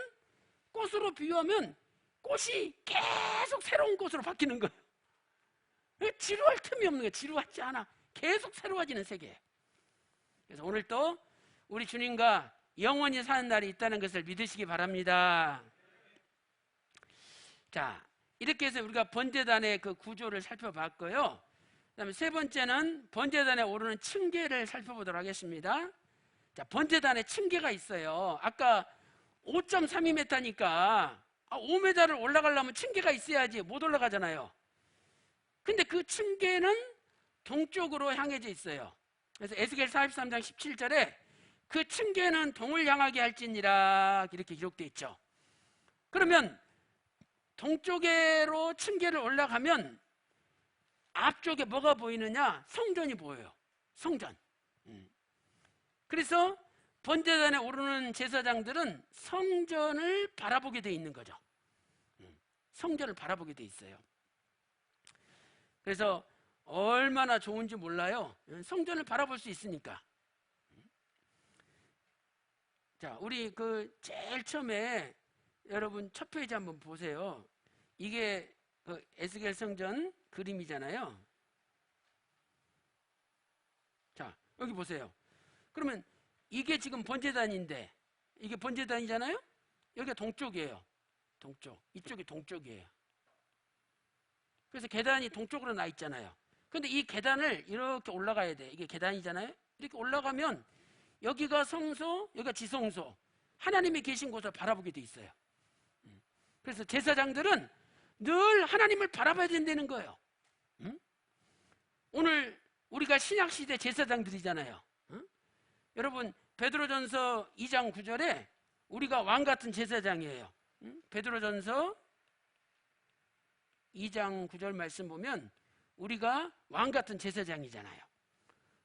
꽃으로 비유하면 꽃이 계속 새로운 꽃으로 바뀌는 거예요. 지루할 틈이 없는 거예요. 지루하지 않아. 계속 새로워지는 세계예요. 그래서 오늘 또 우리 주님과 영원히 사는 날이 있다는 것을 믿으시기 바랍니다. 자, 이렇게 해서 우리가 번제단의 그 구조를 살펴봤고요. 그다음에 세 번째는 번제단에 오르는 층계를 살펴보도록 하겠습니다. 자, 번제단에 층계가 있어요. 아까 5.32m니까 5m를 올라가려면 층계가 있어야지 못 올라가잖아요. 근데 그 층계는 동쪽으로 향해져 있어요. 그래서 에스겔 43장 17절에 그 층계는 동을 향하게 할지니라 이렇게 기록되어 있죠. 그러면 동쪽으로 층계를 올라가면 앞쪽에 뭐가 보이느냐? 성전이 보여요. 성전. 그래서 번제단에 오르는 제사장들은 성전을 바라보게 돼 있는 거죠. 성전을 바라보게 돼 있어요. 그래서 얼마나 좋은지 몰라요. 성전을 바라볼 수 있으니까. 자, 우리 그 제일 처음에 여러분 첫 페이지 한번 보세요. 이게 그 에스겔 성전 그림이잖아요. 자, 여기 보세요. 그러면 이게 지금 번제단인데 이게 번제단이잖아요. 여기가 동쪽이에요. 동쪽. 이쪽이 동쪽이에요. 그래서 계단이 동쪽으로 나 있잖아요. 근데 이 계단을 이렇게 올라가야 돼. 이게 계단이잖아요. 이렇게 올라가면 여기가 성소, 여기가 지성소. 하나님이 계신 곳을 바라보게 돼 있어요. 그래서 제사장들은 늘 하나님을 바라봐야 된다는 거예요. 오늘 우리가 신약시대 제사장들이잖아요. 여러분 베드로전서 2장 9절에 우리가 왕같은 제사장이에요. 베드로전서 2장 9절 말씀 보면 우리가 왕같은 제사장이잖아요.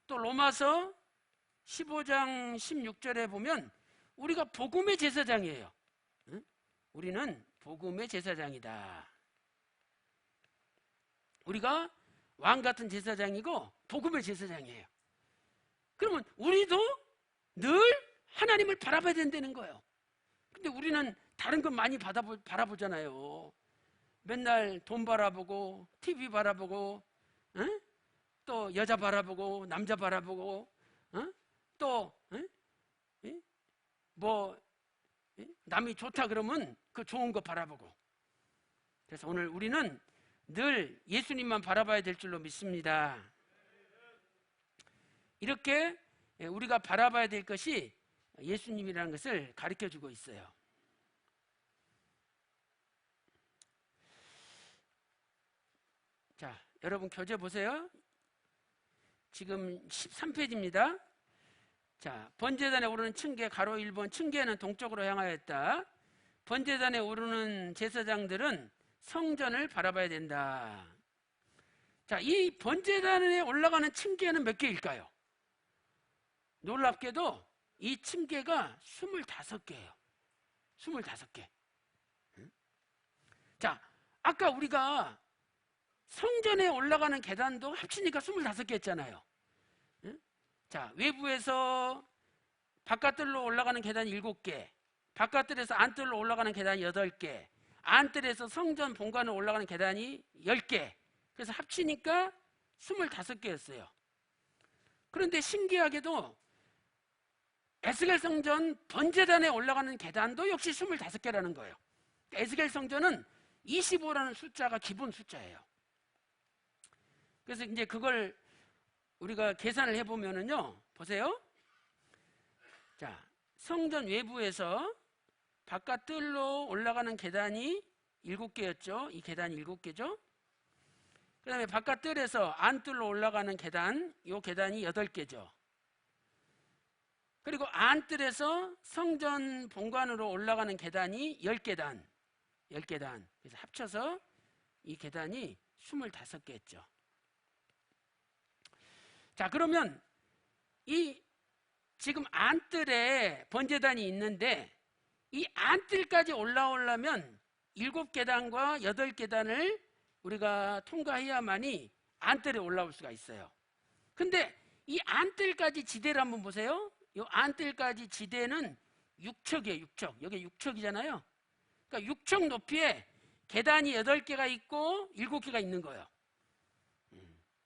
또 로마서 15장 16절에 보면 우리가 복음의 제사장이에요. 우리는 복음의 제사장이다. 우리가 왕같은 제사장이고 복음의 제사장이에요. 그러면 우리도 늘 하나님을 바라봐야 된다는 거예요. 근데 우리는 다른 것 많이 바라보잖아요. 맨날 돈 바라보고 TV 바라보고 또 여자 바라보고 남자 바라보고 또 뭐 남이 좋다 그러면 그 좋은 거 바라보고. 그래서 오늘 우리는 늘 예수님만 바라봐야 될 줄로 믿습니다. 이렇게 우리가 바라봐야 될 것이 예수님이라는 것을 가르쳐주고 있어요. 자, 여러분 교재 보세요. 지금 13페이지입니다. 자, 번제단에 오르는 층계 가로 1번 층계는 동쪽으로 향하였다. 번제단에 오르는 제사장들은 성전을 바라봐야 된다. 자, 이 번제단에 올라가는 층계는 몇 개일까요? 놀랍게도 이 층계가 25개예요. 25개. 자, 아까 우리가 성전에 올라가는 계단도 합치니까 25개 했잖아요. 자, 외부에서 바깥들로 올라가는 계단이 7개, 바깥들에서 안뜰로 올라가는 계단이 8개, 안뜰에서 성전 본관으로 올라가는 계단이 10개. 그래서 합치니까 25개였어요. 그런데 신기하게도 에스겔 성전 번제단에 올라가는 계단도 역시 25개라는 거예요. 에스겔 성전은 25라는 숫자가 기본 숫자예요. 그래서 이제 그걸 우리가 계산을 해보면은요, 보세요. 자, 성전 외부에서 바깥뜰로 올라가는 계단이 7개였죠. 이 계단이 7개죠. 그 다음에 바깥뜰에서 안뜰로 올라가는 계단, 이 계단이 8개죠. 그리고 안뜰에서 성전 본관으로 올라가는 계단이 10계단. 10계단. 그래서 합쳐서 이 계단이 25개였죠. 자, 그러면 이 지금 안뜰에 번제단이 있는데 이 안뜰까지 올라오려면 7계단과 8계단을 우리가 통과해야만이 안뜰에 올라올 수가 있어요. 근데 이 안뜰까지 지대를 한번 보세요. 이 안뜰까지 지대는 6척이에요. 6척. 여기 6척이잖아요. 그러니까 6척 높이에 계단이 8개가 있고 7개가 있는 거예요.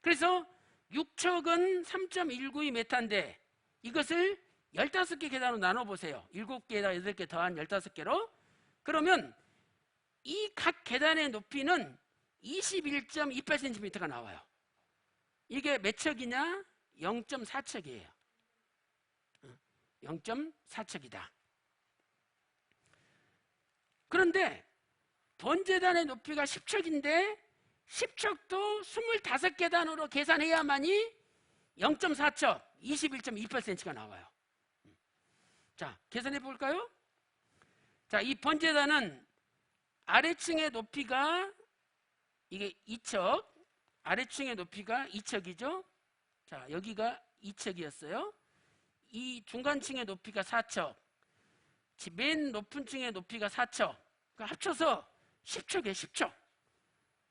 그래서 6척은 3.192m인데 이것을 15개 계단으로 나눠보세요. 7개에다 8개 더한 15개로. 그러면 이 각 계단의 높이는 21.28cm가 나와요. 이게 몇 척이냐? 0.4척이에요. 0.4척이다. 그런데 번제단의 높이가 10척인데 10척도 25계단으로 계산해야만이 0.4척, 21.28cm가 나와요. 자, 계산해 볼까요? 자, 이 번제단은 아래층의 높이가 이게 2척, 아래층의 높이가 2척이죠. 자, 여기가 2척이었어요. 이 중간층의 높이가 4척, 맨 높은 층의 높이가 4척. 그러니까 합쳐서 10척이에요, 10척.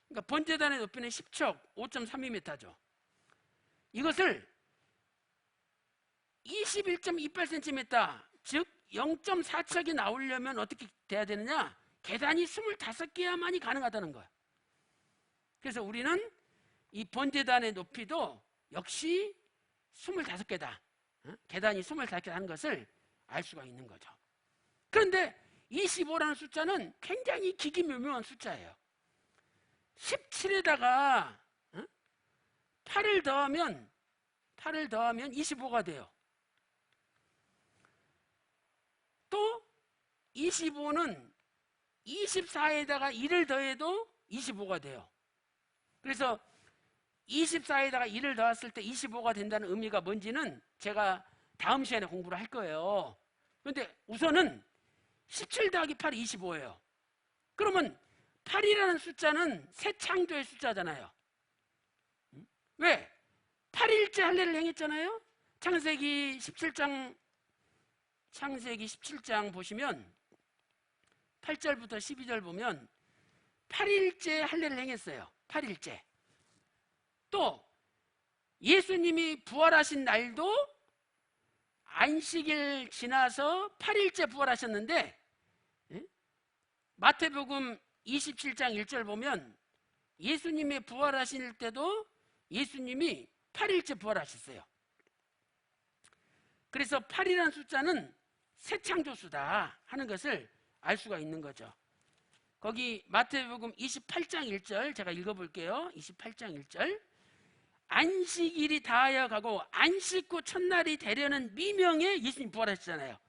그러니까 번제단의 높이는 10척, 5.32m죠. 이것을 21.28cm, 즉 0.4척이 나오려면 어떻게 돼야 되느냐? 계단이 25개야만이 가능하다는 거예요. 그래서 우리는 이 번제단의 높이도 역시 25개다. 계단이 25개라는 것을 알 수가 있는 거죠. 그런데 25라는 숫자는 굉장히 기기묘묘한 숫자예요. 17에다가 8을 더하면 25가 돼요. 또 25는 24에다가 1을 더해도 25가 돼요. 그래서 24에다가 1을 더했을 때 25가 된다는 의미가 뭔지는 제가 다음 시간에 공부를 할 거예요. 그런데 우선은 17 더하기 8이 25예요. 그러면 8이라는 숫자는 새 창조의 숫자잖아요. 왜? 8일째 할례를 행했잖아요. 창세기 17장 보시면 8절부터 12절 보면 8일째 할례를 행했어요. 8일째. 또 예수님이 부활하신 날도 안식일 지나서 8일째 부활하셨는데, 마태복음 27장 1절 보면 예수님이 부활하실 때도 예수님이 8일째 부활하셨어요. 그래서 8이라는 숫자는 새 창조수다 하는 것을 알 수가 있는 거죠. 거기 마태복음 28장 1절 제가 읽어볼게요. 28장 1절. 안식일이 다하여 가고 안식 후 첫날이 되려는 미명에 예수님 부활하셨잖아요.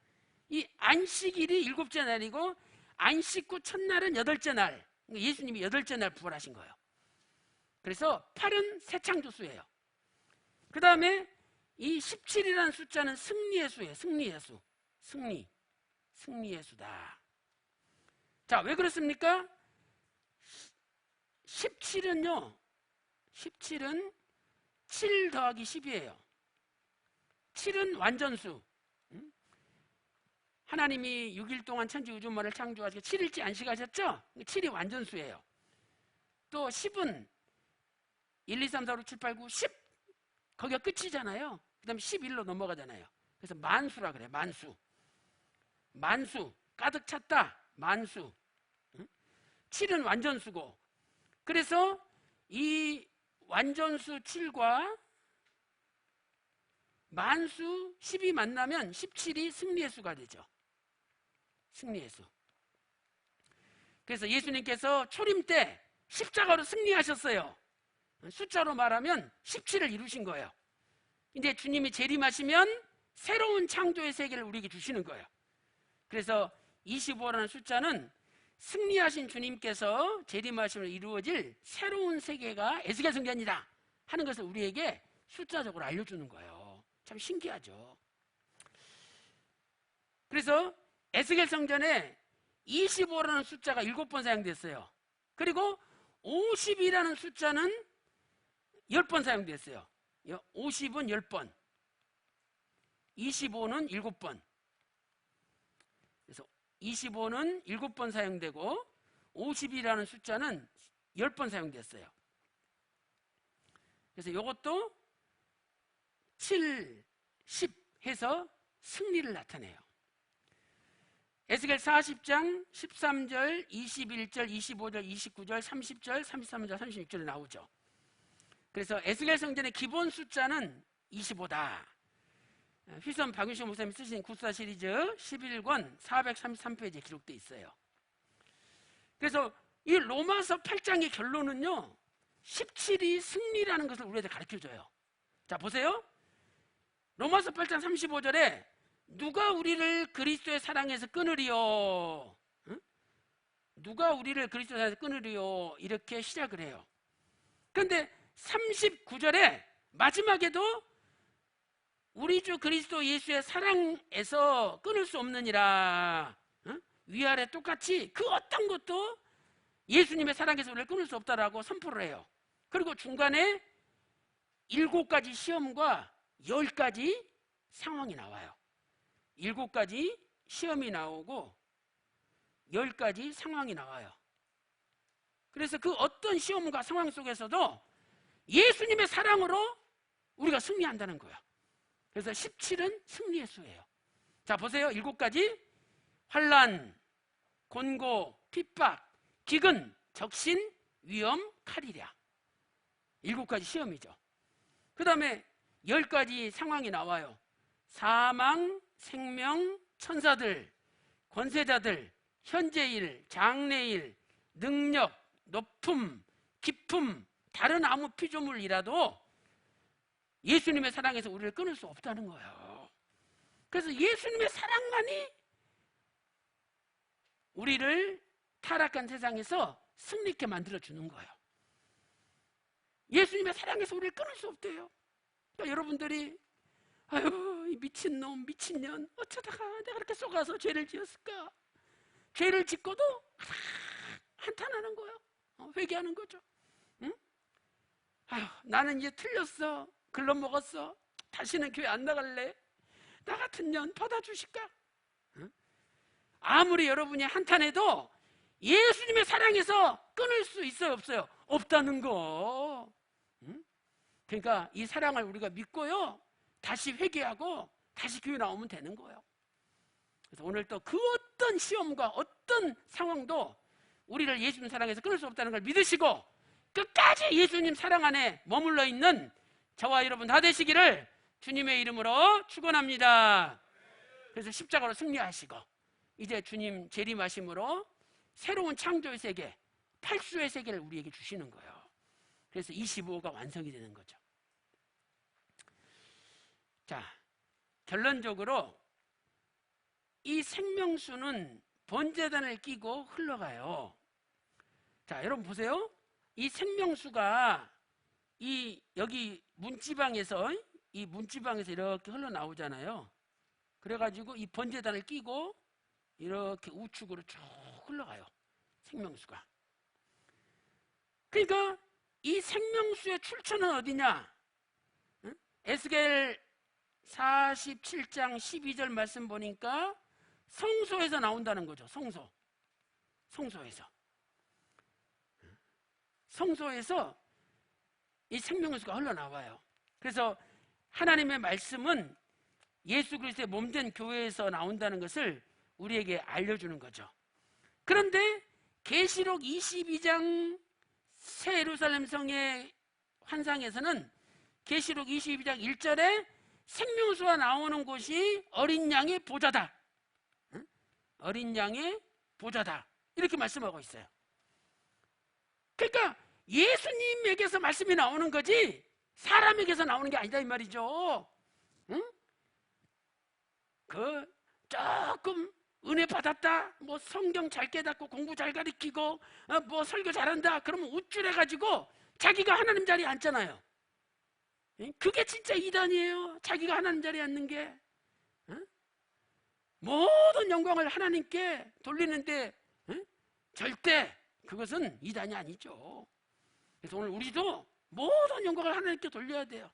이 안식일이 7째 날이고 안식 후 첫날은 8째 날. 예수님이 8째 날 부활하신 거예요. 그래서 8은 새 창조수예요. 그 다음에 이 17이라는 숫자는 승리의 수예요. 승리의 수. 승리의 수다. 자, 왜 그렇습니까? 17은 7 더하기 10이에요. 7은 완전수. 하나님이 6일 동안 천지 우주만을 창조하시고 7일째 안식하셨죠? 7이 완전수예요. 또 10은 1, 2, 3, 4, 5, 6, 7, 8, 9, 10. 거기가 끝이잖아요. 그 다음에 11로 넘어가잖아요. 그래서 만수라 그래. 만수. 가득 찼다. 만수. 7은 완전수고. 그래서 이 완전수 7과 만수 10이 만나면 17이 승리의 수가 되죠. 승리의 수. 그래서 예수님께서 초림 때 십자가로 승리하셨어요. 숫자로 말하면 17을 이루신 거예요. 이제 주님이 재림하시면 새로운 창조의 세계를 우리에게 주시는 거예요. 그래서 25라는 숫자는 승리하신 주님께서 재림하심으로 이루어질 새로운 세계가 에스겔 성전이다 하는 것을 우리에게 숫자적으로 알려주는 거예요. 참 신기하죠. 그래서 에스겔 성전에 25라는 숫자가 7번 사용됐어요. 그리고 50이라는 숫자는 10번 사용됐어요. 50은 10번, 25는 7번. 그래서 25는 7번 사용되고 50이라는 숫자는 10번 사용됐어요. 그래서 이것도 7, 10 해서 승리를 나타내요. 에스겔 40장 13절, 21절, 25절, 29절, 30절, 33절, 36절에 나오죠. 그래서 에스겔 성전의 기본 숫자는 25다. 휘선 박윤식 목사님이 쓰신 구사 시리즈 11권 433페이지에 기록되어 있어요. 그래서 이 로마서 8장의 결론은요, 17이 승리라는 것을 우리한테 가르쳐줘요. 자, 보세요. 로마서 8장 35절에 누가 우리를 그리스도의 사랑에서 끊으리요? 응? 누가 우리를 그리스도의 사랑에서 끊으리요? 이렇게 시작을 해요. 그런데 39절에 마지막에도 우리 주 그리스도 예수의 사랑에서 끊을 수 없느니라. 응? 위아래 똑같이 그 어떤 것도 예수님의 사랑에서 우리를 끊을 수 없다라고 선포를 해요. 그리고 중간에 7가지 시험과 10가지 상황이 나와요. 7가지 시험이 나오고 10가지 상황이 나와요. 그래서 그 어떤 시험과 상황 속에서도 예수님의 사랑으로 우리가 승리한다는 거예요. 그래서 17은 승리의 수예요. 자, 보세요. 7가지. 환난, 곤고, 핍박, 기근, 적신, 위험, 칼이랴. 7가지 시험이죠. 그 다음에 10가지 상황이 나와요. 사망, 생명, 천사들, 권세자들, 현재일, 장래일, 능력, 높음, 깊음, 다른 아무 피조물이라도 예수님의 사랑에서 우리를 끊을 수 없다는 거예요. 그래서 예수님의 사랑만이 우리를 타락한 세상에서 승리케 만들어주는 거예요. 예수님의 사랑에서 우리를 끊을 수 없대요. 그러니까 여러분들이 아유, 이 미친놈, 미친년, 어쩌다가 내가 그렇게 속아서 죄를 지었을까? 죄를 짓고도 한탄하는 거예요. 회개하는 거죠. 응? 아유, 나는 이제 틀렸어. 글러먹었어. 다시는 교회 안 나갈래. 나 같은 년 받아주실까? 응? 아무리 여러분이 한탄해도 예수님의 사랑에서 끊을 수 있어요, 없어요? 없다는 거. 응? 그러니까 이 사랑을 우리가 믿고요, 다시 회개하고 다시 교회 나오면 되는 거예요. 그래서 오늘 또 그 어떤 시험과 어떤 상황도 우리를 예수님 사랑에서 끊을 수 없다는 걸 믿으시고 끝까지 예수님 사랑 안에 머물러 있는 저와 여러분 다 되시기를 주님의 이름으로 축원합니다. 그래서 십자가로 승리하시고 이제 주님 재림하심으로 새로운 창조의 세계, 팔수의 세계를 우리에게 주시는 거예요. 그래서 25가 완성이 되는 거죠. 자, 결론적으로 이 생명수는 번제단을 끼고 흘러가요. 자, 여러분 보세요. 이 생명수가 여기 문지방에서 이렇게 흘러나오잖아요. 그래가지고 이 번제단을 끼고 이렇게 우측으로 쭉 흘러가요. 생명수가. 그러니까 이 생명수의 출처는 어디냐? 응? 에스겔 47장 12절 말씀 보니까 성소에서 나온다는 거죠. 성소에서 이 생명수가 흘러나와요. 그래서 하나님의 말씀은 예수 그리스도의 몸된 교회에서 나온다는 것을 우리에게 알려주는 거죠. 그런데 계시록 22장 새 예루살렘 성의 환상에서는 계시록 22장 1절에 생명수가 나오는 곳이 어린 양의 보좌다. 응? 어린 양의 보좌다. 이렇게 말씀하고 있어요. 그러니까 예수님에게서 말씀이 나오는 거지 사람에게서 나오는 게 아니다 이 말이죠. 응? 조금 은혜 받았다, 뭐 성경 잘 깨닫고 공부 잘 가르치고 뭐 설교 잘한다 그러면 우쭐해가지고 자기가 하나님 자리에 앉잖아요. 그게 진짜 이단이에요. 자기가 하나님 자리에 앉는 게. 응? 모든 영광을 하나님께 돌리는데 절대 그것은 이단이 아니죠. 그래서 오늘 우리도 모든 영광을 하나님께 돌려야 돼요.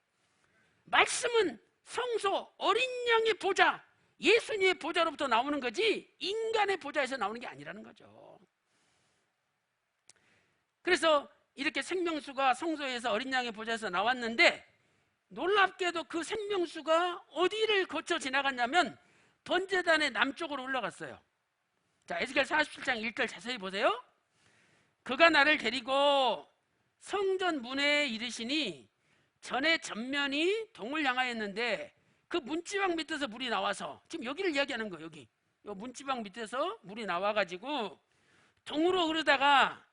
말씀은 성소, 어린 양의 보좌, 예수님의 보좌로부터 나오는 거지 인간의 보좌에서 나오는 게 아니라는 거죠. 그래서 이렇게 생명수가 성소에서 어린 양의 보좌에서 나왔는데 놀랍게도 그 생명수가 어디를 거쳐 지나갔냐면 번제단의 남쪽으로 올라갔어요. 자, 에스겔 47장 1절 자세히 보세요. 그가 나를 데리고 성전 문에 이르시니 전에 전면이 동을 향하였는데 그 문지방 밑에서 물이 나와서, 지금 여기를 이야기하는 거예요. 여기 요 문지방 밑에서 물이 나와가지고 동으로 흐르다가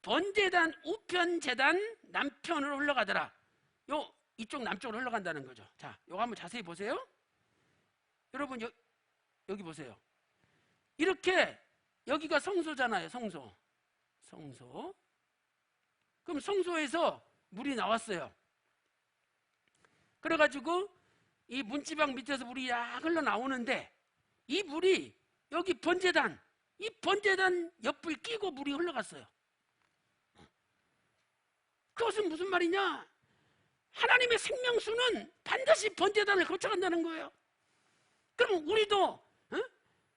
번제단 우편 제단 남편으로 흘러가더라. 이쪽 남쪽으로 흘러간다는 거죠. 자, 요거 한번 자세히 보세요. 여러분 여기 보세요. 이렇게 여기가 성소잖아요. 성소. 그럼 성소에서 물이 나왔어요. 그래가지고 이 문지방 밑에서 물이 약 흘러나오는데 이 물이 여기 번제단, 이 번제단 옆을 끼고 물이 흘러갔어요. 그것은 무슨 말이냐? 하나님의 생명수는 반드시 번제단을 거쳐간다는 거예요. 그럼 우리도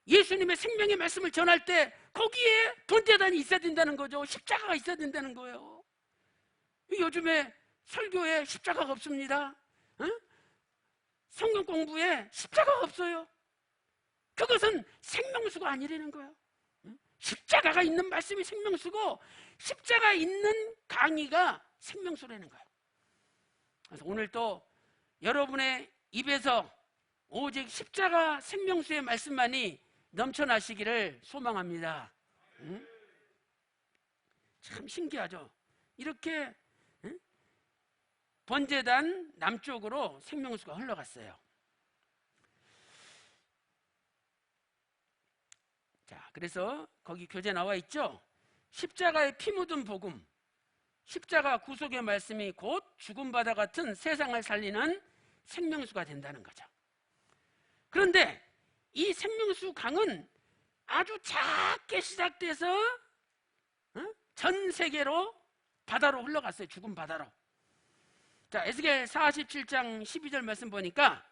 예수님의 생명의 말씀을 전할 때 거기에 번제단이 있어야 된다는 거죠. 십자가가 있어야 된다는 거예요. 요즘에 설교에 십자가가 없습니다. 성경 공부에 십자가가 없어요. 그것은 생명수가 아니라는 거예요. 십자가가 있는 말씀이 생명수고 십자가 있는 강의가 생명수라는 거예요. 그래서 오늘 또 여러분의 입에서 오직 십자가 생명수의 말씀만이 넘쳐나시기를 소망합니다. 참 신기하죠. 이렇게 번제단 남쪽으로 생명수가 흘러갔어요. 자, 그래서 거기 교재 나와 있죠. 십자가의 피 묻은 복음, 십자가 구속의 말씀이 곧 죽은 바다 같은 세상을 살리는 생명수가 된다는 거죠. 그런데 이 생명수 강은 아주 작게 시작돼서 전 세계로 바다로 흘러갔어요. 죽은 바다로. 자, 에스겔 47장 12절 말씀 보니까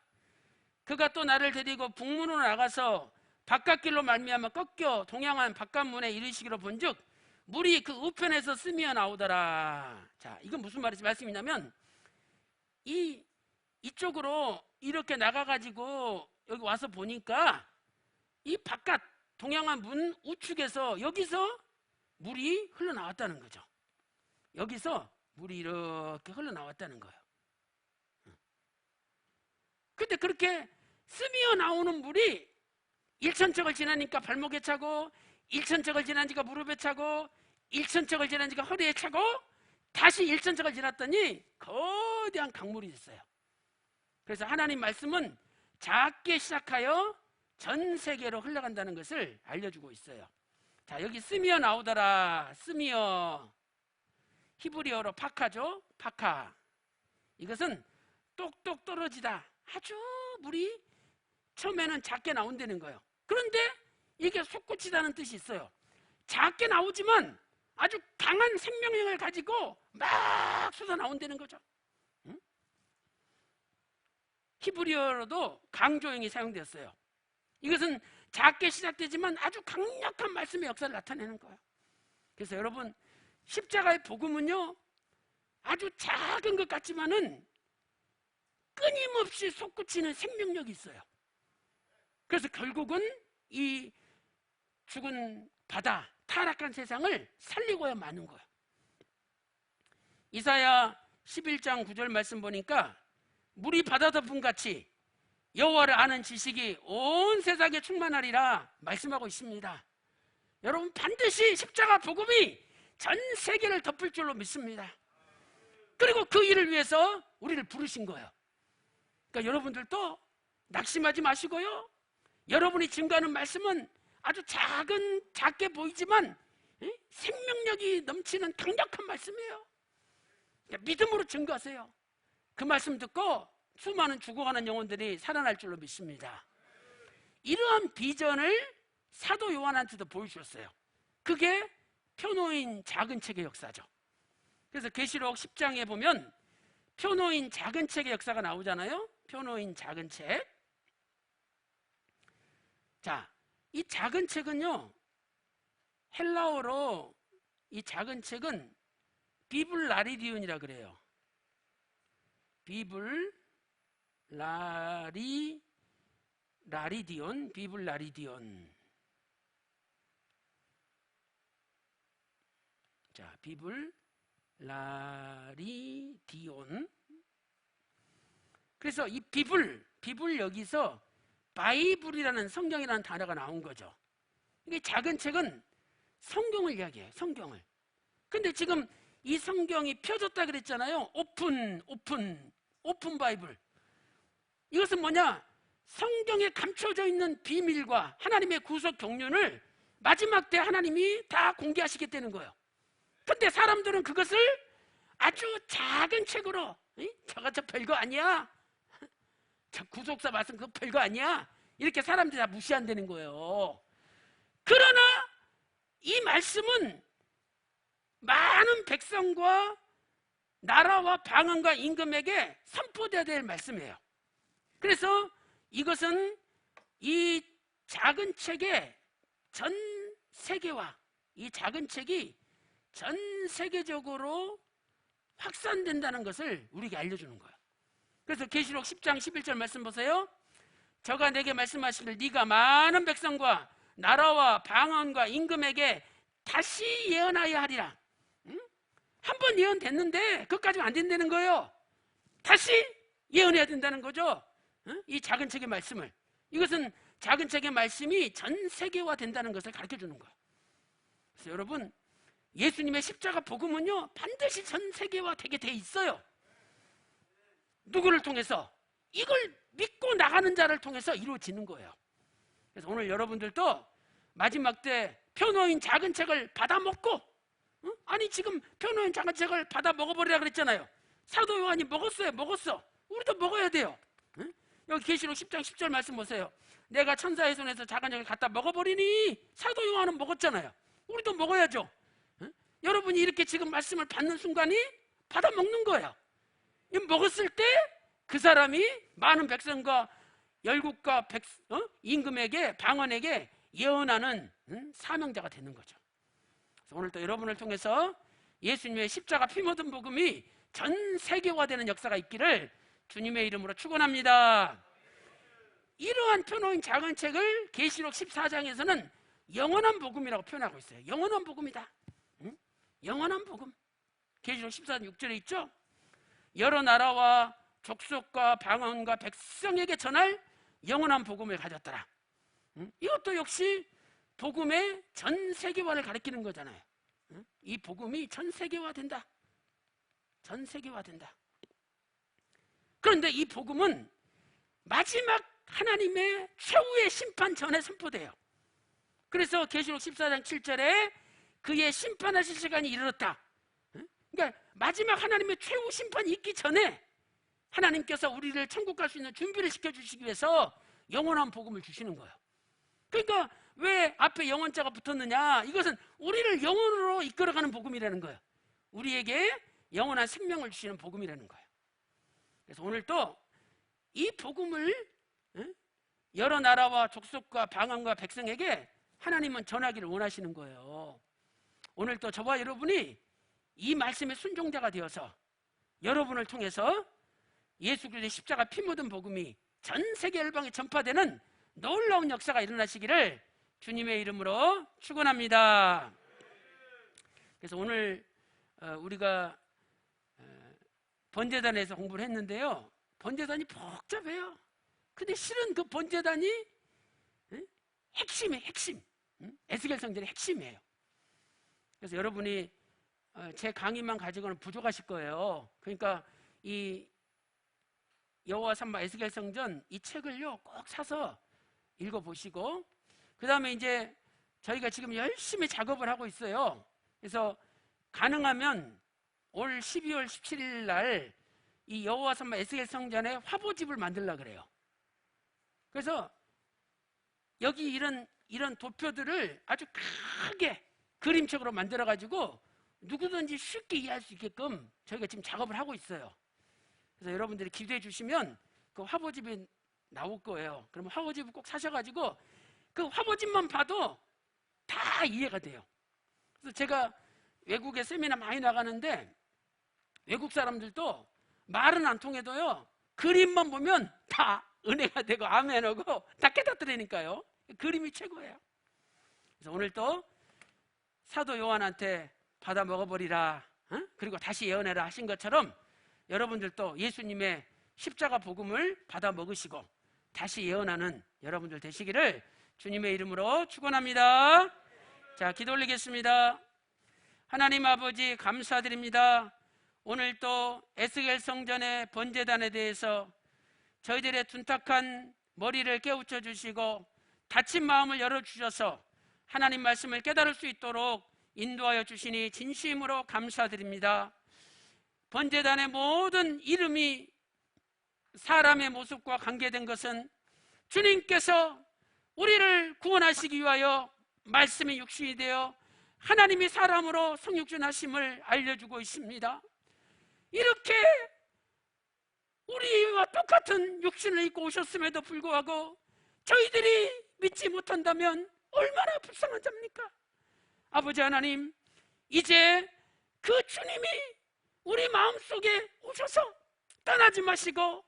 그가 또 나를 데리고 북문으로 나가서 바깥길로 말미암아 꺾여 동양한 바깥문에 이르시기로 본즉 물이 그 우편에서 스며 나오더라. 자, 이건 무슨 말씀이냐면 이쪽으로 이렇게 나가가지고 여기 와서 보니까 이 바깥 동양한 문 우측에서 여기서 물이 흘러나왔다는 거죠. 여기서 물이 이렇게 흘러나왔다는 거예요. 근데 그렇게 스며 나오는 물이 1,000척을 지나니까 발목에 차고 1,000척을 지나니까 무릎에 차고 1,000척을 지나니까 허리에 차고 다시 1,000척을 지났더니 거대한 강물이 됐어요. 그래서 하나님 말씀은 작게 시작하여 전 세계로 흘러간다는 것을 알려주고 있어요. 자, 여기 스미어 나오더라. 스미어 히브리어로 파카죠. 파카. 이것은 똑똑 떨어지다. 아주 물이 처음에는 작게 나온다는 거예요. 그런데 이게 솟구치다는 뜻이 있어요. 작게 나오지만 아주 강한 생명력을 가지고 막 쏟아 나온다는 거죠. 히브리어로도 강조형이 사용되었어요. 이것은 작게 시작되지만 아주 강력한 말씀의 역사를 나타내는 거예요. 그래서 여러분, 십자가의 복음은요, 아주 작은 것 같지만은 끊임없이 솟구치는 생명력이 있어요. 그래서 결국은 이 죽은 바다, 타락한 세상을 살리고야 마는 거예요. 이사야 11장 9절 말씀 보니까 물이 바다 덮음 같이 여호와를 아는 지식이 온 세상에 충만하리라 말씀하고 있습니다. 여러분, 반드시 십자가 복음이 전 세계를 덮을 줄로 믿습니다. 그리고 그 일을 위해서 우리를 부르신 거예요. 그러니까 여러분들도 낙심하지 마시고요, 여러분이 증거하는 말씀은 아주 작게 보이지만 생명력이 넘치는 강력한 말씀이에요. 그러니까 믿음으로 증거하세요. 그 말씀 듣고 수많은 죽어가는 영혼들이 살아날 줄로 믿습니다. 이러한 비전을 사도 요한한테도 보여주셨어요. 그게 펴놓인 작은 책의 역사죠. 그래서 계시록 10장에 보면 펴놓인 작은 책의 역사가 나오잖아요. 펴놓인 작은 책. 자, 이 작은 책은요, 헬라어로 이 작은 책은 비블 라리디온이라 그래요. 비블 라리디온. 자, 비블라리디온. 그래서 이 비블 여기서 바이블이라는 성경이라는 단어가 나온 거죠. 이게 작은 책은 성경을 이야기해요. 성경을. 근데 지금 이 성경이 펴졌다 그랬잖아요. 오픈 바이블. 이것은 뭐냐? 성경에 감춰져 있는 비밀과 하나님의 구속 경륜을 마지막 때 하나님이 다 공개하시겠다는 거예요. 근데 사람들은 그것을 아주 작은 책으로, 저거 저 별거 아니야, 저 구속사 말씀 그거 별거 아니야, 이렇게 사람들이 다 무시한다는 거예요. 그러나 이 말씀은 많은 백성과 나라와 방언과 임금에게 선포되어야 될 말씀이에요. 그래서 이것은 이 작은 책의 전 세계화, 이 작은 책이 전 세계적으로 확산된다는 것을 우리에게 알려주는 거예요. 그래서 계시록 10장 11절 말씀 보세요. 저가 내게 말씀하시길 네가 많은 백성과 나라와 방언과 임금에게 다시 예언하여 하리라. 한 번 예언됐는데 그것까지는 안 된다는 거예요. 다시 예언해야 된다는 거죠. 이 작은 책의 말씀을. 이것은 작은 책의 말씀이 전 세계화 된다는 것을 가르쳐주는 거예요. 그래서 여러분, 예수님의 십자가 복음은요 반드시 전 세계화 되게 돼 있어요. 누구를 통해서? 이걸 믿고 나가는 자를 통해서 이루어지는 거예요. 그래서 오늘 여러분들도 마지막 때 펴놓인 작은 책을 받아 먹고, 아니 지금 펴놓인 작은 책을 받아 먹어버리라 그랬잖아요. 사도 요한이 먹었어. 우리도 먹어야 돼요. 여기 계시록 10장 10절 말씀 보세요. 내가 천사의 손에서 작은 책을 갖다 먹어버리니, 사도 요한은 먹었잖아요. 우리도 먹어야죠. 여러분이 이렇게 지금 말씀을 받는 순간이 받아 먹는 거예요. 먹었을 때 그 사람이 많은 백성과 열국과 임금에게, 방언에게 예언하는 사명자가 되는 거죠. 그래서 오늘 또 여러분을 통해서 예수님의 십자가 피 묻은 복음이 전 세계화되는 역사가 있기를 주님의 이름으로 축원합니다. 이러한 펴놓은 작은 책을 계시록 14장에서는 영원한 복음이라고 표현하고 있어요. 영원한 복음이다. 영원한 복음. 계시록 14장 6절에 있죠. 여러 나라와 족속과 방언과 백성에게 전할 영원한 복음을 가졌더라. 이것도 역시 복음의 전 세계화를 가리키는 거잖아요. 이 복음이 전 세계화된다. 전 세계화된다. 그런데 이 복음은 마지막 하나님의 최후의 심판 전에 선포돼요. 그래서 계시록 14장 7절에 그의 심판하실 시간이 이르렀다. 그러니까 마지막 하나님의 최후 심판이 있기 전에 하나님께서 우리를 천국 갈 수 있는 준비를 시켜주시기 위해서 영원한 복음을 주시는 거예요. 그러니까 왜 앞에 영원자가 붙었느냐? 이것은 우리를 영원으로 이끌어가는 복음이라는 거예요. 우리에게 영원한 생명을 주시는 복음이라는 거예요. 그래서 오늘 또 이 복음을 여러 나라와 족속과 방언과 백성에게 하나님은 전하기를 원하시는 거예요. 오늘 또 저와 여러분이 이 말씀의 순종자가 되어서 여러분을 통해서 예수 그리스도의 십자가 피 묻은 복음이 전 세계 열방에 전파되는 놀라운 역사가 일어나시기를 주님의 이름으로 축원합니다. 그래서 오늘 우리가 번제단에서 공부를 했는데요. 번제단이 복잡해요. 근데 실은 그 번제단이 핵심이에요. 핵심. 에스겔 성전의 핵심이에요. 그래서 여러분이 제 강의만 가지고는 부족하실 거예요. 그러니까 이 여호와 삼바 에스겔 성전 이 책을요 꼭 사서 읽어보시고, 그 다음에 이제 저희가 지금 열심히 작업을 하고 있어요. 그래서 가능하면 올 12월 17일 날 이 여호와 삼바 에스겔 성전에 화보집을 만들려고 그래요. 그래서 여기 이런 도표들을 아주 크게 그림책으로 만들어 가지고 누구든지 쉽게 이해할 수 있게끔 저희가 지금 작업을 하고 있어요. 그래서 여러분들이 기대해 주시면 그 화보집이 나올 거예요. 그러면 화보집을 꼭 사셔가지고 그 화보집만 봐도 다 이해가 돼요. 그래서 제가 외국에 세미나 많이 나가는데 외국 사람들도 말은 안 통해도요 그림만 보면 다 은혜가 되고 아멘하고 다 깨닫더라니까요. 그림이 최고예요. 그래서 오늘 또 사도 요한한테 받아 먹어버리라, 그리고 다시 예언해라 하신 것처럼 여러분들도 예수님의 십자가 복음을 받아 먹으시고 다시 예언하는 여러분들 되시기를 주님의 이름으로 축원합니다. 자, 기도 올리겠습니다. 하나님 아버지, 감사드립니다. 오늘 또 에스겔 성전의 번제단에 대해서 저희들의 둔탁한 머리를 깨우쳐 주시고 닫힌 마음을 열어주셔서 하나님 말씀을 깨달을 수 있도록 인도하여 주시니 진심으로 감사드립니다. 번제단의 모든 이름이 사람의 모습과 관계된 것은 주님께서 우리를 구원하시기 위하여 말씀이 육신이 되어 하나님이 사람으로 성육신하심을 알려주고 있습니다. 이렇게 우리와 똑같은 육신을 입고 오셨음에도 불구하고 저희들이 믿지 못한다면 얼마나 불쌍한 자입니까? 아버지 하나님, 이제 그 주님이 우리 마음속에 오셔서 떠나지 마시고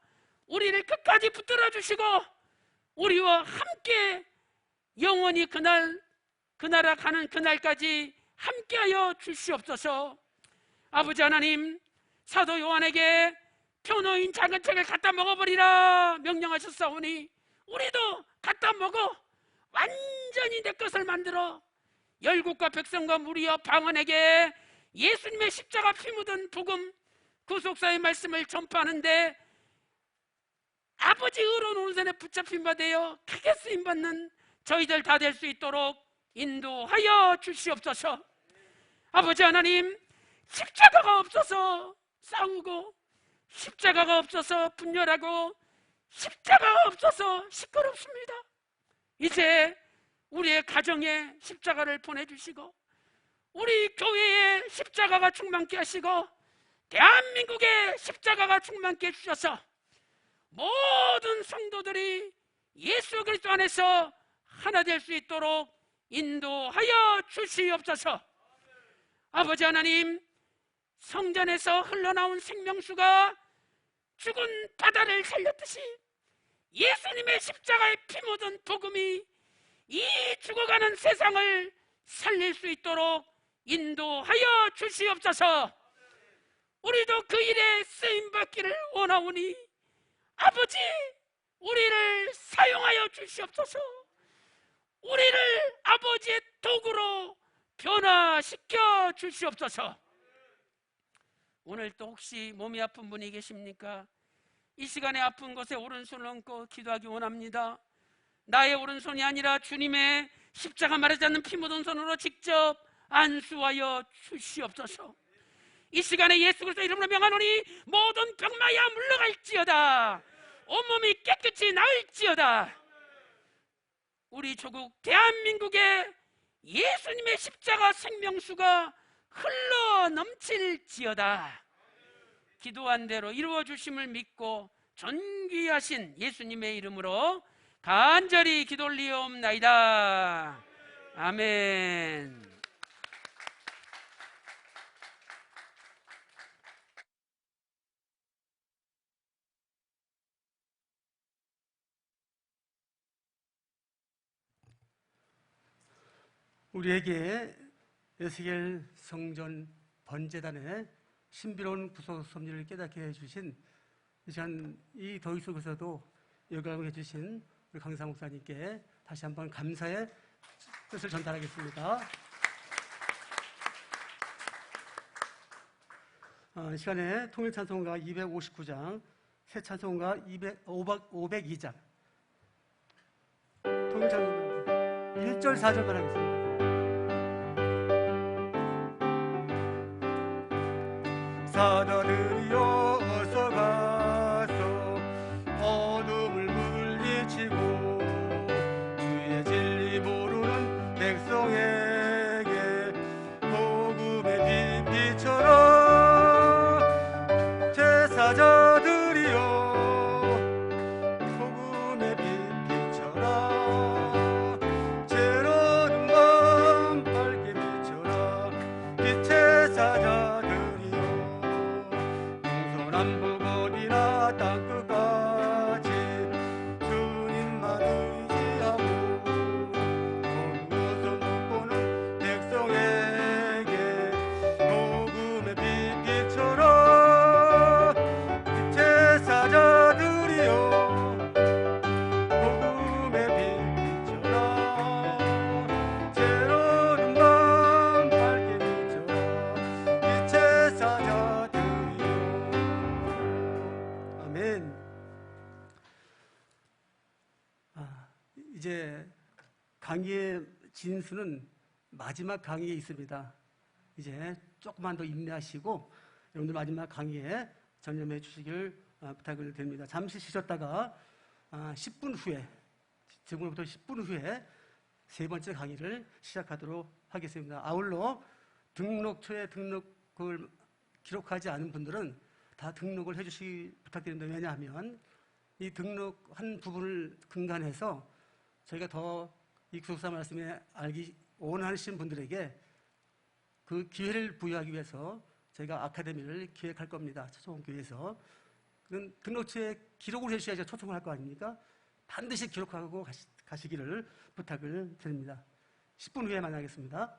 우리를 끝까지 붙들어 주시고 우리와 함께 영원히 그 나라 가는 그날까지 함께하여 주시옵소서. 아버지 하나님, 사도 요한에게 표노인 작은 책을 갖다 먹어버리라 명령하셨사오니 우리도 갖다 먹어 완전히 내 것을 만들어 열국과 백성과 무리와 방언에게 예수님의 십자가 피 묻은 복음, 구속사의 말씀을 전파하는데 아버지 의로운 오른손에 붙잡힌 바 되어 크게 쓰임받는 저희들 다 될 수 있도록 인도하여 주시옵소서. 아버지 하나님, 십자가가 없어서 싸우고 십자가가 없어서 분열하고 십자가가 없어서 시끄럽습니다. 이제 우리의 가정에 십자가를 보내주시고 우리 교회에 십자가가 충만케 하시고 대한민국에 십자가가 충만케 해주셔서 모든 성도들이 예수 그리스도 안에서 하나 될 수 있도록 인도하여 주시옵소서. 아버지 하나님, 성전에서 흘러나온 생명수가 죽은 바다를 살렸듯이 예수님의 십자가에 피 묻은 복음이 이 죽어가는 세상을 살릴 수 있도록 인도하여 주시옵소서. 우리도 그 일에 쓰임받기를 원하오니 아버지, 우리를 사용하여 주시옵소서. 우리를 아버지의 도구로 변화시켜 주시옵소서. 오늘 또 혹시 몸이 아픈 분이 계십니까? 이 시간에 아픈 곳에 오른손을 얹고 기도하기 원합니다. 나의 오른손이 아니라 주님의 십자가 마르지 않는 피 묻은 손으로 직접 안수하여 주시옵소서. 이 시간에 예수 그리스도 이름으로 명하노니 모든 병마야 물러갈지어다. 온몸이 깨끗이 나을지어다. 우리 조국 대한민국에 예수님의 십자가 생명수가 흘러 넘칠지어다. 기도한 대로 이루어 주심을 믿고 존귀하신 예수님의 이름으로 간절히 기도 올리옵나이다. 아멘. 우리에게 에스겔 성전 번제단의 신비로운 구속 섭리를 깨닫게 해주신 이 더위 속에서도 열감을 해주신 우리 강사 목사님께 다시 한번 감사의 뜻을 전달하겠습니다. 이 시간에 통일찬송가 259장, 새 찬송가 502장, 통일찬송가 1절 4절만 하겠습니다. 사자들이여 어서 가서 어둠을 물리치고 주의 진리 모르는 백성에게 복음의 빛 비춰라. 제사자들이여 복음의 빛 비춰라. 죄로운 밤 밝게 비춰라. 빛의 사자 남북어디나 땅끝까지 주님만 의지하고 어두워서 못 보는 백성에게 이제 강의의 진수는 마지막 강의에 있습니다. 이제 조금만 더 인내하시고 여러분들 마지막 강의에 전념해 주시길 부탁을 드립니다. 잠시 쉬셨다가 10분 후에, 지금부터 10분 후에 세 번째 강의를 시작하도록 하겠습니다. 아울러 등록처에 등록을 기록하지 않은 분들은 다 등록을 해주시기 부탁드립니다. 왜냐하면 이 등록한 부분을 근간해서 저희가 더 이 구속사 말씀에 알기 원하시는 분들에게 그 기회를 부여하기 위해서 저희가 아카데미를 기획할 겁니다. 초청교회에서. 등록처에 기록을 해주셔야지 초청을 할 거 아닙니까? 반드시 기록하고 가시기를 부탁을 드립니다. 10분 후에 만나겠습니다.